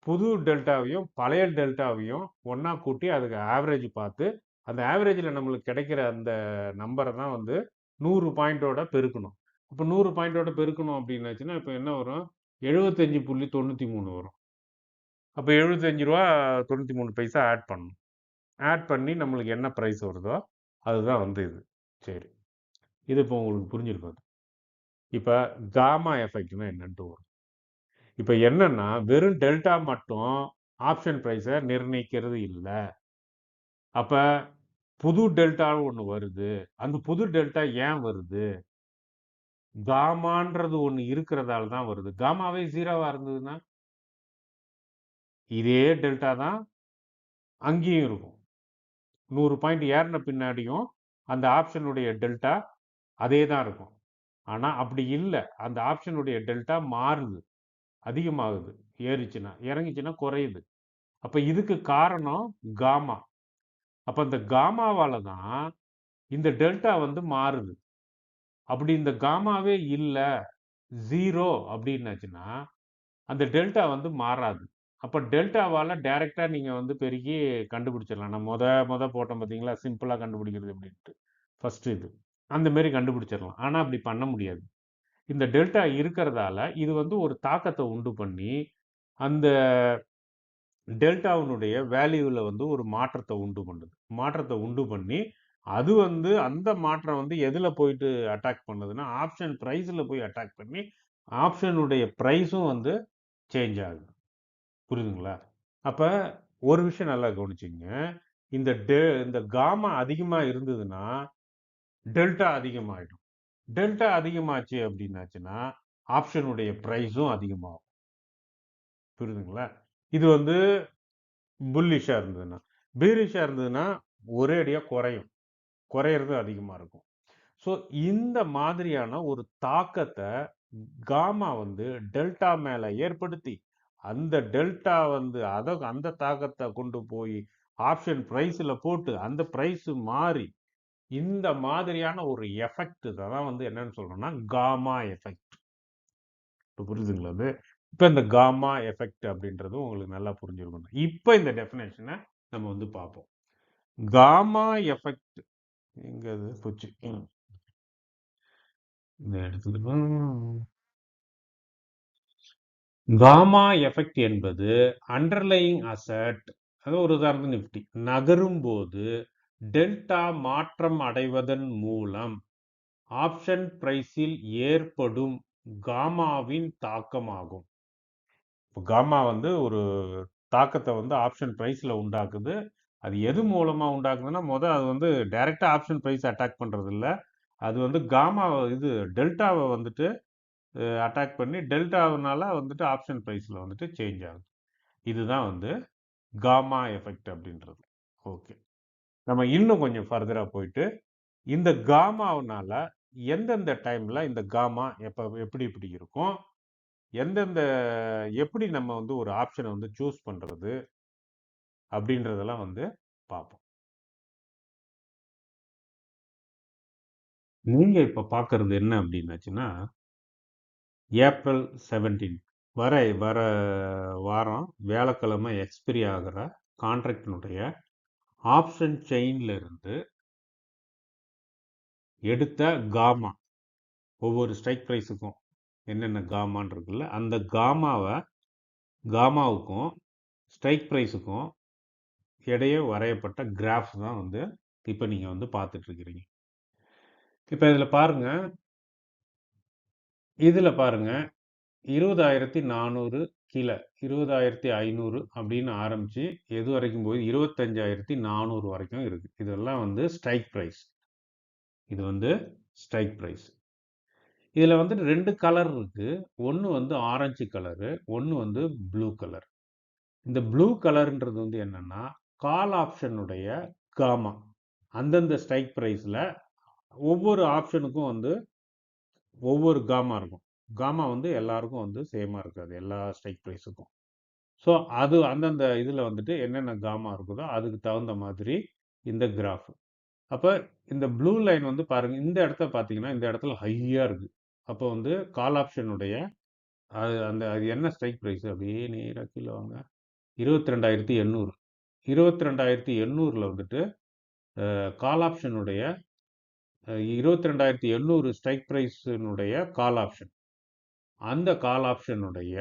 புது டெல்டாவையும் பழைய டெல்டாவையும் ஒண்ணா கூட்டி அதுக்கு ஆவரேஜ் பார்த்து அந்த ஆவரேஜ்ல நம்மளுக்கு கிடைக்கிற அந்த நம்பரை தான் வந்து 100 பாயிண்டோட பெருக்கணும். அப்ப 100 பாயிண்டோட பெருக்கணும் அப்படின்னாச்சுன்னா இப்ப என்ன வரும்? 75.93 வரும். அப்ப 75 ரூபா 93 பைசா ஆட் பண்ணணும். ஆட் பண்ணி நம்மளுக்கு என்ன ப்ரைஸ் வருதோ அதுதான் வந்து இது. சரி, இது இப்போ உங்களுக்கு புரிஞ்சிருக்கும். இப்போ காமா எஃபெக்ட்னா என்னன்ட்டு வரும். இப்போ என்னன்னா வெறும் டெல்டா மட்டும் ஆப்ஷன் ப்ரைஸை நிர்ணயிக்கிறது இல்லை. அப்ப புது டெல்டான்னு ஒன்று வருது. அந்த புது டெல்டா ஏன் வருது? காமான்றது ஒன்று இருக்கிறதால தான் வருது. காமாவே ஜீரோவா இருந்ததுன்னா இதே டெல்டா தான் அங்கேயும் இருக்கும். 100 பாயிண்ட் ஏறின பின்னாடியும் அந்த ஆப்ஷனுடைய டெல்டா அதே தான் இருக்கும். ஆனா அப்படி இல்லை. அந்த ஆப்ஷனுடைய டெல்டா மாறுது, அதிகமாகுது. ஏறிச்சுன்னா இறங்கிச்சுன்னா குறையுது. அப்ப இதுக்கு காரணம் காமா. அப்ப இந்த காமாவால தான் இந்த டெல்டா வந்து மாறுது. அப்படி இந்த காமாவே இல்லை, ஜீரோ அப்படின்னாச்சுன்னா அந்த டெல்டா வந்து மாறாது. அப்ப டெல்டாவால டைரக்டா நீங்க வந்து பெருக்கி கண்டுபிடிச்சிடலாம். நான் முத போட்டோம் பார்த்தீங்களா, சிம்பிளா கண்டுபிடிக்கிறது அப்படின்ட்டு. ஃபர்ஸ்ட் இது அந்த மாதிரி கண்டுபிடிச்சிடலாம். ஆனா அப்படி பண்ண முடியாது. இந்த டெல்டா இருக்கிறதால இது வந்து ஒரு தாக்கத்தை உண்டு பண்ணி அந்த டெல்டாவினுடைய வேல்யூவில் வந்து ஒரு மாற்றத்தை உண்டு பண்ணுது. மாற்றத்தை உண்டு பண்ணி அது வந்து அந்த மாற்றம் வந்து எதில் போயிட்டு அட்டாக் பண்ணுதுன்னா ஆப்ஷன் ப்ரைஸில் போய் அட்டாக் பண்ணி ஆப்ஷனுடைய ப்ரைஸும் வந்து சேஞ்ச் ஆகுது. புரியுதுங்களா? அப்ப ஒரு விஷயம் நல்லா கவனிச்சிங்க. இந்த காமா அதிகமா இருந்ததுன்னா டெல்டா அதிகமாயிடும். டெல்டா அதிகமாச்சு அப்படின்னாச்சுன்னா ஆப்ஷனுடைய ப்ரைஸும் அதிகமாகும். புரியுதுங்களா? இது வந்து புல்லிஷா இருந்ததுன்னா. பீரிஷா இருந்ததுன்னா ஒரே அடியா குறையும். குறையிறது அதிகமா இருக்கும். ஸோ இந்த மாதிரியான ஒரு தாக்கத்தை காமா வந்து டெல்டா மேல ஏற்படுத்தி அந்த டெல்டா வந்து அந்த தாக்கத்தை கொண்டு போய் ஆப்ஷன் பிரைஸ்ல போட்டு அந்த பிரைஸ் மாறி இந்த மாதிரியான ஒரு எஃபெக்ட் தான் வந்து என்னன்னு சொல்றோம்னா காமா எஃபெக்ட். இப்போ புரியுதுங்களா? அது இப்போ இந்த காமா எஃபெக்ட் அப்படின்றது உங்களுக்கு நல்லா புரிஞ்சிருக்கும். இப்போ இந்த டெஃபினேஷனை நம்ம வந்து பார்ப்போம். காமா எஃபெக்ட் எங்க அது போச்சு? இந்த இடத்துல காமா எஃபெக்ட் என்பது அண்டர்லையிங் அசட், அது ஒரு உதாரணம் நிஃப்டி நகரும் போது டெல்டா மாற்றம் அடைவதன் மூலம் ஆப்ஷன் பிரைஸில் ஏற்படும் காமாவின் தாக்கமாகும். காமா வந்து ஒரு தாக்கத்தை வந்து ஆப்ஷன் பிரைஸ்ல உண்டாக்குது. அது எது மூலமா உண்டாக்குதுன்னா அது வந்து டைரக்டா ஆப்ஷன் பிரைஸ் அட்டாக் பண்றது இல்ல. அது வந்து காமா இது டெல்டாவை வந்துட்டு அட்டாக் பண்ணி டெல்டாவுனால வந்துட்டு ஆப்ஷன் ப்ரைஸில் வந்துட்டு சேஞ்ச் ஆகுது. இதுதான் வந்து காமா எஃபெக்ட் அப்படின்றது. ஓகே, நம்ம இன்னும் கொஞ்சம் ஃபர்தராக போயிட்டு இந்த காமாவனால எந்தெந்த டைம்ல இந்த காமா எப்படி இப்படி இருக்கும், எந்தெந்த எப்படி நம்ம வந்து ஒரு ஆப்ஷனை வந்து சூஸ் பண்றது அப்படின்றதெல்லாம் வந்து பார்ப்போம். நீங்க இப்ப பார்க்கறது என்ன அப்படின்னாச்சுன்னா, ஏப்ரல் 17 வர வாரம் வியாழக்கிழமை எக்ஸ்பிரி ஆகிற கான்ட்ராக்டினுடைய ஆப்ஷன் செயின்ல இருந்து எடுத்த காமா, ஒவ்வொரு ஸ்ட்ரைக் ப்ரைஸுக்கும் என்னென்ன காமான் இருக்குல்ல, அந்த காமாவுக்கும் ஸ்ட்ரைக் ப்ரைஸுக்கும் இடையே வரையப்பட்ட கிராஃப் தான் வந்து இப்போ நீங்கள் வந்து பார்த்துட்டு இருக்கிறீங்க. இப்போ இதில் பாருங்க 20,400 கீழே 20,500 அப்படின்னு ஆரம்பிச்சு எது வரைக்கும் போய் 25,400 வரைக்கும் இருக்கு. இதெல்லாம் வந்து ஸ்ட்ரைக் ப்ரைஸ். இது வந்து ஸ்ட்ரைக் ப்ரைஸ். இதில் வந்துட்டு 2 கலர் இருக்கு. ஒன்று வந்து ஆரஞ்சு கலரு, ஒன்று வந்து ப்ளூ கலர். இந்த ப்ளூ கலர்ன்றது வந்து என்னன்னா கால் ஆப்ஷனுடைய காமா. அந்தந்த ஸ்ட்ரைக் ப்ரைஸில் ஒவ்வொரு ஆப்ஷனுக்கும் வந்து ஒவ்வொரு காமா இருக்கும். காமா வந்து எல்லாருக்கும் வந்து சேமாக இருக்காது, எல்லா ஸ்ட்ரைக் ப்ரைஸுக்கும். ஸோ அது அந்தந்த இதில் வந்துட்டு என்னென்ன காமா இருக்குதோ அதுக்கு தகுந்த மாதிரி இந்த கிராஃப். அப்போ இந்த ப்ளூ லைன் வந்து பாருங்கள், இந்த இடத்த பார்த்தீங்கன்னா இந்த இடத்துல ஹையாக இருக்குது. அப்போ வந்து கால் ஆப்ஷனுடைய அது என்ன ஸ்ட்ரைக் ப்ரைஸ் அப்படியே நேராக கீழே வாங்க, 22,800. 22,800 வந்துட்டு கால் ஆப்ஷனுடைய 22,800 ஸ்ட்ரைக் ப்ரைஸினுடைய கால் ஆப்ஷன். அந்த கால் ஆப்ஷனுடைய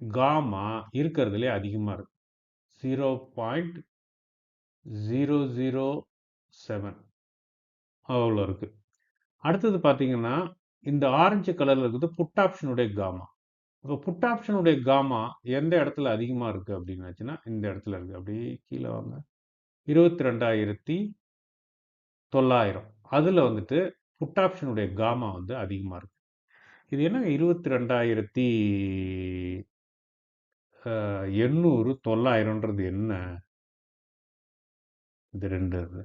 காமா இருக்கிறதுலே அதிகமாக இருக்கு, 0.007 அவ்வளோ இருக்கு. அடுத்தது பார்த்தீங்கன்னா இந்த ஆரஞ்சு கலரில் இருக்குது புட் ஆப்ஷனுடைய காமா. இப்போ புட் ஆப்ஷனுடைய காமா எந்த இடத்துல அதிகமாக இருக்குது அப்படின்னாச்சுன்னா இந்த இடத்துல இருக்குது. அப்படியே கீழே வாங்க, 22,900. அதில் வந்துட்டு புட் ஆப்ஷனுடைய காமா வந்து அதிகமாக இருக்குது. இது என்ன 22,800 900ன்றது என்ன? இது ரெண்டு இது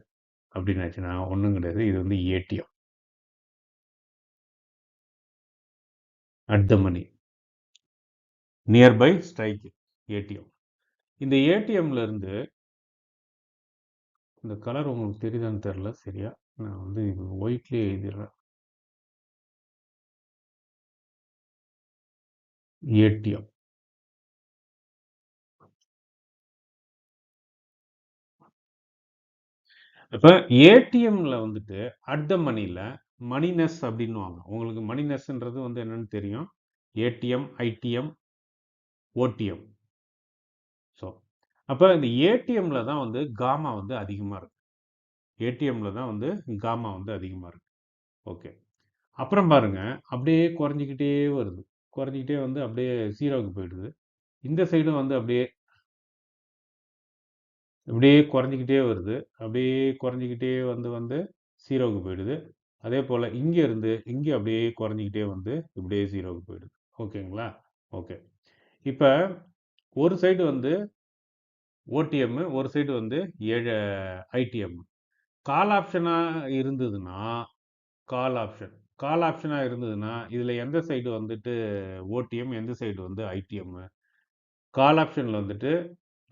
அப்படின்னாச்சுன்னா ஒன்றும் கிடையாது. இது வந்து ATM, at the money, nearby strike ATM. இந்த ஏடிஎம்ல இருந்து இந்த கலர் உங்களுக்கு தெரியுதான்னு தெரில சரியா, நான் வந்து இது ஒயிட்லேயே எழுதிடுறேன். ஏடிஎம் இப்போ ஏடிஎம்ல வந்துட்டு அட் த மணியில் மணினஸ் அப்படின்னுவாங்க. உங்களுக்கு மணினஸ்ன்றது வந்து என்னன்னு தெரியும், ஏடிஎம், ஐடிஎம், ஓடிஎம். ஸோ அப்போ இந்த ஏடிஎம்ல தான் வந்து காமா வந்து அதிகமாக இருக்கு. ஏடிஎம்ல தான் வந்து காமா வந்து அதிகமாக இருக்கு. ஓகே, அப்புறம் பாருங்க அப்படியே குறைஞ்சிக்கிட்டே வருது, குறைஞ்சிக்கிட்டே வந்து அப்படியே ஜீரோவுக்கு போயிடுது. இந்த சைடும் வந்து அப்படியே இப்படியே குறைஞ்சிக்கிட்டே வருது, அப்படியே குறைஞ்சிக்கிட்டே வந்து வந்து ஜீரோவுக்கு போயிடுது. அதே போல் இங்கே இருந்து இங்கே அப்படியே குறைஞ்சிக்கிட்டே வந்து இப்படியே ஜீரோவுக்கு போயிடுது. ஓகேங்களா? ஓகே, இப்போ ஒரு சைடு வந்து ஓடிஎம், ஒரு சைடு வந்து ஐடிஎம். கால் ஆப்ஷனாக இருந்ததுன்னா கால் ஆப்ஷனாக இருந்ததுன்னா இதில் எந்த சைடு வந்துட்டு ஓடிஎம், எந்த சைடு வந்து ஐடிஎம்? கால் ஆப்ஷனில் வந்துட்டு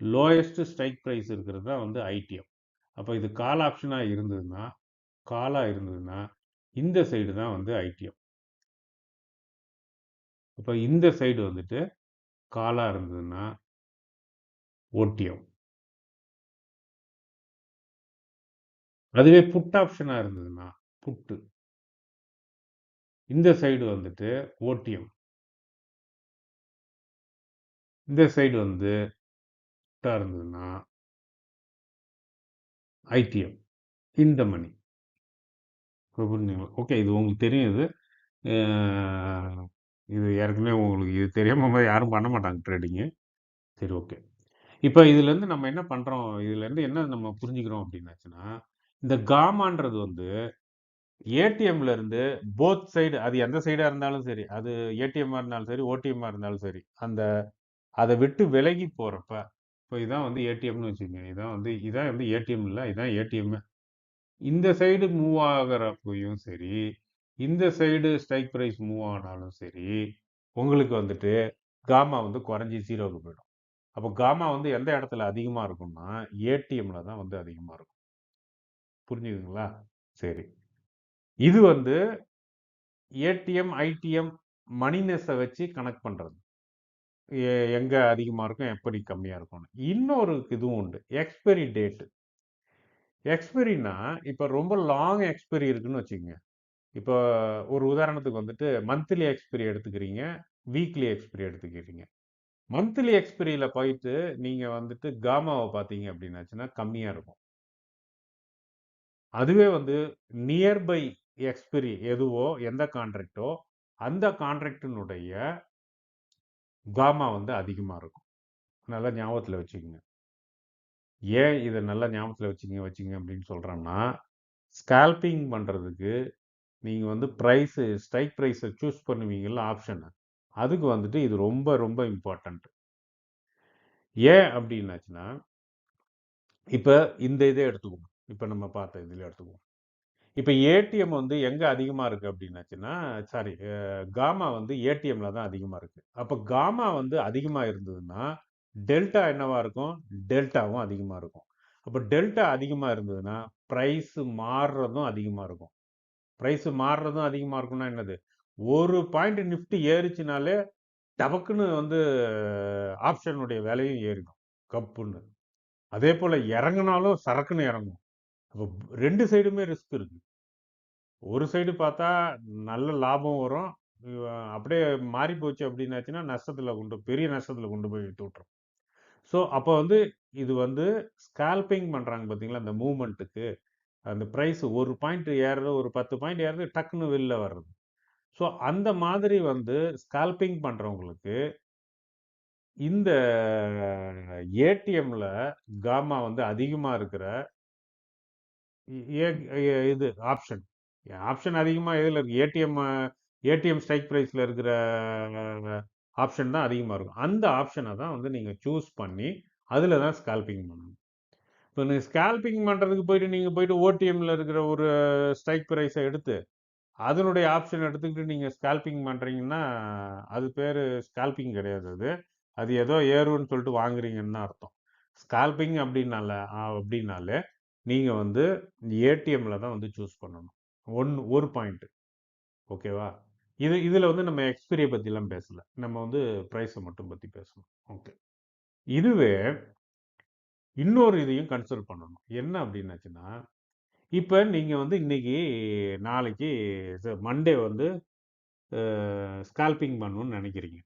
லோயஸ்ட் ஸ்ட்ரைக் ப்ரைஸ் இருக்கிறது தான் வந்து ஐடிஎம். அப்போ இது கால் ஆப்ஷனாக இருந்ததுன்னா இந்த சைடு தான் வந்து ஐடிஎம். அப்போ இந்த சைடு வந்துட்டு காலாக இருந்ததுன்னா ஓடிஎம். அதுவே புட் ஆப்ஷனாக இருந்ததுன்னா புட்டு. இந்த சைடு வந்துட்டு ஓடிஎம், இந்த சைடு வந்து புட்டாக இருந்ததுன்னா ஐடிஎம். இந்த மணி புரிஞ்சுங்களா? ஓகே, இது உங்களுக்கு தெரியும். இது ஏற்கனவே உங்களுக்கு இது தெரியாமல் யாரும் பண்ண மாட்டாங்க ட்ரேடிங்கு. சரி, ஓகே. இப்போ இதுலேருந்து நம்ம என்ன பண்ணுறோம், இதுலேருந்து என்ன நம்ம புரிஞ்சுக்கிறோம் அப்படின்னாச்சுன்னா, இந்த காமான்றது வந்து ஏடிஎம்ல இருந்து போத் சைடு, அது எந்த சைடா இருந்தாலும் சரி, அது ஏடிஎம்மா இருந்தாலும் சரி, ஓடிஎம்மா இருந்தாலும் சரி, அந்த அதை விட்டு விலகி போறப்ப, இப்போ இதான் வந்து ஏடிஎம்னு வச்சுக்கோங்க. இதான் வந்து ஏடிஎம் இல்ல, இதான் ஏடிஎம். இந்த சைடு மூவ் ஆகுறப்பயும் சரி, இந்த சைடு ஸ்ட்ரைக் பிரைஸ் மூவ் ஆனாலும் சரி, உங்களுக்கு வந்துட்டு காமா வந்து குறைஞ்சி ஜீரோவுக்கு போயிடும். அப்போ காமா வந்து எந்த இடத்துல அதிகமா இருக்கும்னா ஏடிஎம்ல தான் வந்து அதிகமா இருக்கும். புரிஞ்சுதுங்களா? சரி. இது வந்து ஏடிஎம், ஐடிஎம், மணினெஸ்ஸ வச்சு கனெக்ட் பண்றது. எங்க அதிகமா இருக்கும், எப்படி கம்மியா இருக்கும்னு. இன்னொரு இதுவும் உண்டு. Expiry date. எக்ஸ்பைரினா, இப்ப ரொம்ப லாங் எக்ஸ்பைரி இருக்குன்னு வச்சுக்கங்க. இப்போ ஒரு உதாரணத்துக்கு வந்துட்டு மந்த்லி எக்ஸ்பைரி எடுத்துக்கிறீங்க, வீக்லி எக்ஸ்பைரி எடுத்துக்கிறீங்க. மந்த்லி எக்ஸ்பைரியில போயிட்டு நீங்க வந்துட்டு காமாவை பார்த்தீங்க அப்படின்னாச்சுன்னா கம்மியா இருக்கும். அதுவே வந்து நியர்பை எக்ஸ்பைரி எதுவோ, எந்த கான்ட்ராக்டோ, அந்த கான்ட்ராக்டினுடைய காமா வந்து அதிகமா இருக்கும். நல்லா ஞாபகத்துல வச்சுக்கங்க. ஏன் இத நல்லா ஞாபகத்துல வச்சுங்க அப்படின்னு சொல்றேன்னா, ஸ்கால்பிங் பண்றதுக்கு நீங்க வந்து ஸ்ட்ரைக் பிரைஸ சூஸ் பண்ணுவீங்கல்ல ஆப்ஷன். அதுக்கு வந்துட்டு இது ரொம்ப ரொம்ப இம்பார்ட்டன்ட். ஏன் அப்படின்னாச்சுன்னா, இப்ப இந்த இதை எடுத்துக்குவோம். இப்ப நம்ம பார்த்த இதுல எடுத்துக்குவோம். இப்ப ஏடிஎம் வந்து எங்க அதிகமா இருக்கு அப்படின்னாச்சுன்னா, சாரி காமா வந்து ஏடிஎம்ல தான் அதிகமா இருக்கு. அப்ப காமா வந்து அதிகமா இருந்ததுன்னா, டெல்டா என்னவா இருக்கும்? டெல்டாவும் அதிகமா இருக்கும். அப்ப டெல்டா அதிகமா இருந்ததுன்னா, பிரைஸ் மாறுறதும் அதிகமா இருக்கும். பிரைஸ் மாறுறதும் அதிகமா இருக்கும்னா என்னது? ஒரு பாயிண்ட் நிஃப்டி ஏறிச்சுனாலே, டபக்குன்னு வந்து ஆப்ஷனுடைய விலையும் ஏறிடும். கப்புன்னு. அதே போல இறங்குனாலும் சரக்குன்னு இறங்கும். அப்ப 2 சைடுமே ரிஸ்க் இருக்கு. ஒரு சைடு பார்த்தா நல்ல லாபம் வரும். அப்படியே மாறி போச்சு அப்படின்னாச்சுன்னா, பெரிய நஷ்டத்துல கொண்டு போய் இழுத்து விட்டுரும். ஸோ, அப்ப வந்து இது வந்து ஸ்கால்பிங் பண்றாங்க பார்த்தீங்களா, அந்த மூவ்மெண்ட்டுக்கு, அந்த பிரைஸ் ஒரு பாயிண்ட் ஏறுறது, ஒரு 10 பாயிண்ட் ஏறுறது, டக்குன்னு வெளில வர்றது. ஸோ, அந்த மாதிரி வந்து ஸ்கால்பிங் பண்றவங்களுக்கு, இந்த ஏடிஎம்ல காமா வந்து அதிகமா இருக்கிற ஏ இது ஆப்ஷன். ஆப்ஷன் அதிகமா எதுல இருக்கு? ஏடிஎம் ஸ்ட்ரைக் பிரைஸ்ல இருக்கிற ஆப்ஷன் தான் அதிகமா இருக்கும். அந்த ஆப்ஷனை தான் வந்து நீங்க சூஸ் பண்ணி, அதுல தான் ஸ்கால்பிங் பண்ணணும். இப்போ நீங்க ஸ்கால்பிங் பண்றதுக்கு நீங்க போயிட்டு ஓடிஎம்ல இருக்கிற ஒரு ஸ்ட்ரைக் பிரைஸை எடுத்து, அதனுடைய ஆப்ஷன் எடுத்துக்கிட்டு நீங்க ஸ்கால்பிங் பண்றீங்கன்னா, அது பேரு ஸ்கால்பிங் கிடையாது அது. அது ஏதோ ஏறும்ன்னு சொல்லிட்டு வாங்குறீங்கன்னு தான் அர்த்தம். ஸ்கால்பிங் அப்படின்னாலே நீங்க வந்து ஏடிஎம்ல தான் வந்து சூஸ் பண்ணணும். ஒரு பாயிண்ட். ஓகேவா? இதுல வந்து நம்ம எக்ஸ்பீரிய பத்திலாம் பேசல. நம்ம வந்து பிரைஸ மட்டும் பத்தி பேசணும். ஓகே. இதுவே இன்னொரு இதையும் கன்சிடர் பண்ணணும். என்ன அப்படின்னாச்சுன்னா, இப்ப நீங்க வந்து நாளைக்கு மண்டே வந்து ஸ்கால்பிங் பண்ணணும்னு நினைக்கிறீங்க.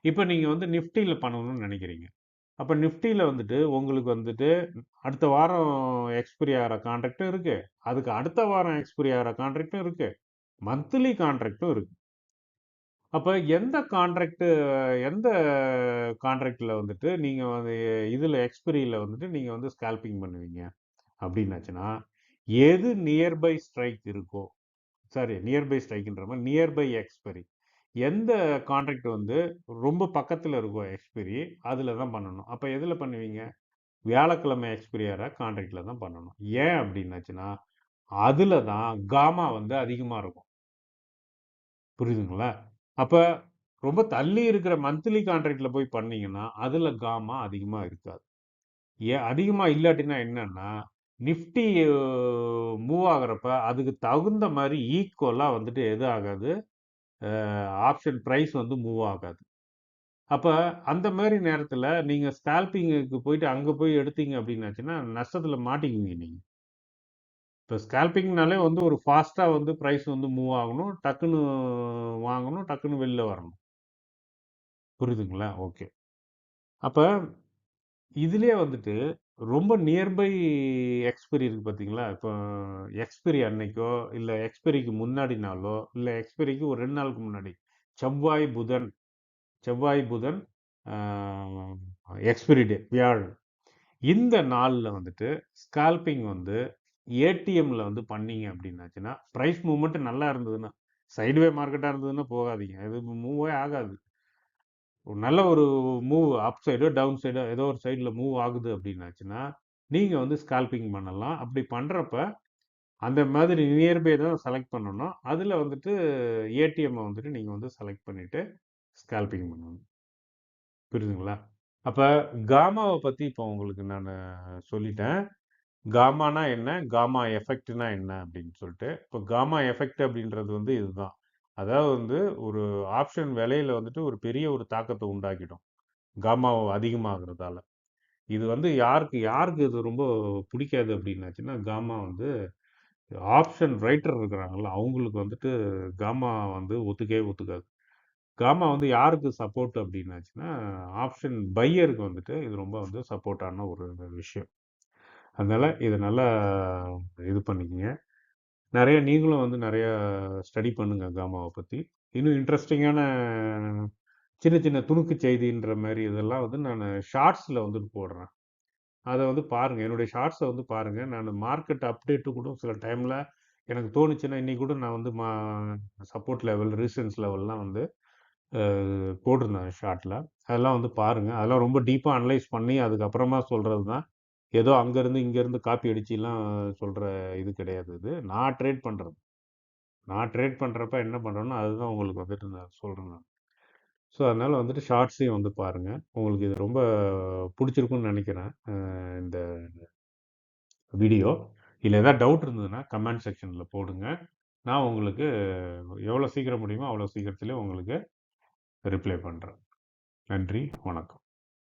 இப்ப நீங்க வந்து நிஃப்டில பண்ணணும்னு நினைக்கிறீங்க. அப்ப நிஃப்டில வந்துட்டு உங்களுக்கு வந்துட்டு அடுத்த வாரம் எக்ஸ்பைரி ஆகிற கான்ட்ராக்டும் இருக்கு. அதுக்கு அடுத்த வாரம் எக்ஸ்பைரி ஆகிற கான்ட்ராக்டும் இருக்கு. மந்த்லி கான்ட்ராக்டும் இருக்கு. அப்ப எந்த கான்ட்ராக்ட்ல வந்துட்டு நீங்க வந்து இதுல எக்ஸ்பைரியில வந்துட்டு நீங்க வந்து ஸ்கால்பிங் பண்ணுவீங்க அப்படின்னாச்சுன்னா, எது நியர்பை ஸ்ட்ரைக் இருக்கோ, சாரி நியர்பை ஸ்ட்ரைக்ன்ற மாதிரி நியர்பை எக்ஸ்பைரி, எந்த கான்ட்ராக்ட் வந்து ரொம்ப பக்கத்துல இருக்கோ எக்ஸ்பைரி, அதுல தான் பண்ணணும். அப்ப எதுல பண்ணுவீங்க? வியாழக்கிழமை எக்ஸ்பைரி ஆகிற கான்ட்ராக்ட்ல தான் பண்ணணும். ஏன் அப்படின்னாச்சுன்னா, அதுல தான் காமா வந்து அதிகமா இருக்கும். புரியுதுங்களா? அப்ப ரொம்ப தள்ளி இருக்கிற மந்த்லி கான்ட்ராக்ட்ல போய் பண்ணீங்கன்னா, அதுல காமா அதிகமா இருக்காது. ஏன் அதிகமா இல்லாட்டினா என்னன்னா, நிஃப்டி மூவ் ஆகுறப்ப அதுக்கு தகுந்த மாரி ஈக்குவலா வந்துட்டு எது ஆகாது, ஆப்ஷன் பிரைஸ் வந்து மூவ் ஆகாது. அப்ப அந்த மாரி நேரத்துல நீங்க ஸ்கால்பிங்க்கு போயிட்டு அங்க போய் எடுத்தீங்க அப்படின்னாச்சுன்னா, நஷ்டத்துல மாட்டிக்குவீங்க நீங்க. இப்ப ஸ்கால்பிங்னாலே வந்து ஒரு ஃபாஸ்ட்டா வந்து பிரைஸ் வந்து மூவ் ஆகணும். டக்குன்னு வாங்கணும், டக்குன்னு வெளில வரணும். புரியுதுங்களா? ஓகே. அப்ப இதுலயே வந்துட்டு ரொம்ப நியர்பை எக்ஸ்பைரி இருக்கு பார்த்தீங்களா? இப்போ எக்ஸ்பைரி அன்னைக்கோ, இல்ல எக்ஸ்பைரிக்கு முன்னாடி நாளோ, இல்ல எக்ஸ்பைரிக்கு ஒரு 2 நாளுக்கு முன்னாடி, செவ்வாய், புதன் செவ்வாய், புதன் ஆ எக்ஸ்பைரி டே வியாழன். இந்த நாள்ல வந்துட்டு ஸ்கால்பிங் வந்து ஏடிஎம்ல வந்து பண்ணீங்க அப்படின்னாச்சுன்னா, பிரைஸ் மூவ்மெண்ட் நல்லா இருந்ததுன்னா, சைட்வே மார்க்கெட்டா இருந்ததுன்னா போகாதீங்க. இது மூவே ஆகாது. ஒரு நல்ல ஒரு மூவ் அப் சைடோ, டவுன் சைடோ ஏதோ ஒரு சைடுல மூவ் ஆகுது அப்படின்னாச்சுன்னா, நீங்க வந்து ஸ்கால்பிங் பண்ணலாம். அப்படி பண்றப்ப, அந்த மாதிரி நியர்பை தான் செலக்ட் பண்ணணும். அதுல வந்துட்டு ஏடிஎம்ம வந்துட்டு நீங்க வந்து செலக்ட் பண்ணிட்டு ஸ்கால்பிங் பண்ணணும். புரியுதுங்களா? அப்ப காமாவ பத்தி இப்போ உங்களுக்கு நானு சொல்லிட்டேன். காமானா என்ன? காமா எஃபெக்ட்னா என்ன? அப்படின்னு சொல்லிட்டு. இப்போ காமா எஃபெக்ட் அப்படின்றது வந்து இதுதான். அதாவது வந்து ஒரு ஆப்ஷன் விலையில வந்துட்டு ஒரு பெரிய ஒரு தாக்கத்த உண்டாக்கிடும். காமா அதிகமாகுறதால. இது வந்து யாருக்கு யாருக்கு இது ரொம்ப பிடிக்காது அப்படின்னாச்சுன்னா, காமா வந்து ஆப்ஷன் ரைட்டர் இருக்கிறாங்கல்ல, அவங்களுக்கு வந்துட்டு காமா வந்து ஒத்துக்கவே ஒத்துக்காது. காமா வந்து யாருக்கு சப்போர்ட் அப்படின்னாச்சுன்னா, ஆப்ஷன் பையருக்கு வந்துட்டு இது ரொம்ப வந்து சப்போர்ட்டான ஒரு விஷயம். அதனால இத நல்லா இது பண்ணிக்கங்க. நெறைய நீங்களும் வந்து நெறைய ஸ்டடி பண்ணுங்க காமாவ பத்தி. இன்னும் இன்ட்ரஸ்டிங்கான சின்ன சின்ன துணுக்கு செய்தின்ற மாரி இதெல்லாம் வந்து நானு ஷார்ட்ஸ்ல வந்துட்டு போடுறேன். அத வந்து பாருங்க. என்னுடைய ஷார்ட்ஸ வந்து பாருங்க. நானு மார்க்கெட் அப்டேட் கூட சில டைம்ல எனக்கு தோணுச்சுன்னா, இன்னைக்கு கூட நான் வந்து சப்போர்ட் லெவல், ரெசிஸ்டன்ஸ் லெவல்லாம் வந்து அ போட்டிருந்தேன் ஷார்ட்ல. அதெல்லாம் வந்து பாருங்க. அதெல்லாம் ரொம்ப டீப்பா அனலைஸ் பண்ணி அதுக்கப்புறமா சொல்றது தான். ஏதோ அங்கருந்து, இங்கருந்து காப்பி அடிச்சுலாம் சொல்ற இது கிடையாது இது. நான் ட்ரேட் பண்றப்ப என்ன பண்றேனோ, அதுதான் உங்களுக்கு வந்துட்டு நான் சொல்றேன் நான். ஸோ, அதனால வந்துட்டு ஷார்ட்ஸையும் வந்து பாருங்க. உங்களுக்கு இது ரொம்ப புடிச்சிருக்கும்னு நெனைக்கிறேன். இந்த வீடியோ. இல்ல ஏதாவது டவுட் இருந்ததுன்னா, கமெண்ட் செக்ஷன்ல போடுங்க. நான் உங்களுக்கு எவ்வளோ சீக்கிரம் முடியுமோ, அவ்வளோ சீக்கிரத்திலே உங்களுக்கு ரிப்ளை பண்றேன். நன்றி, வணக்கம்.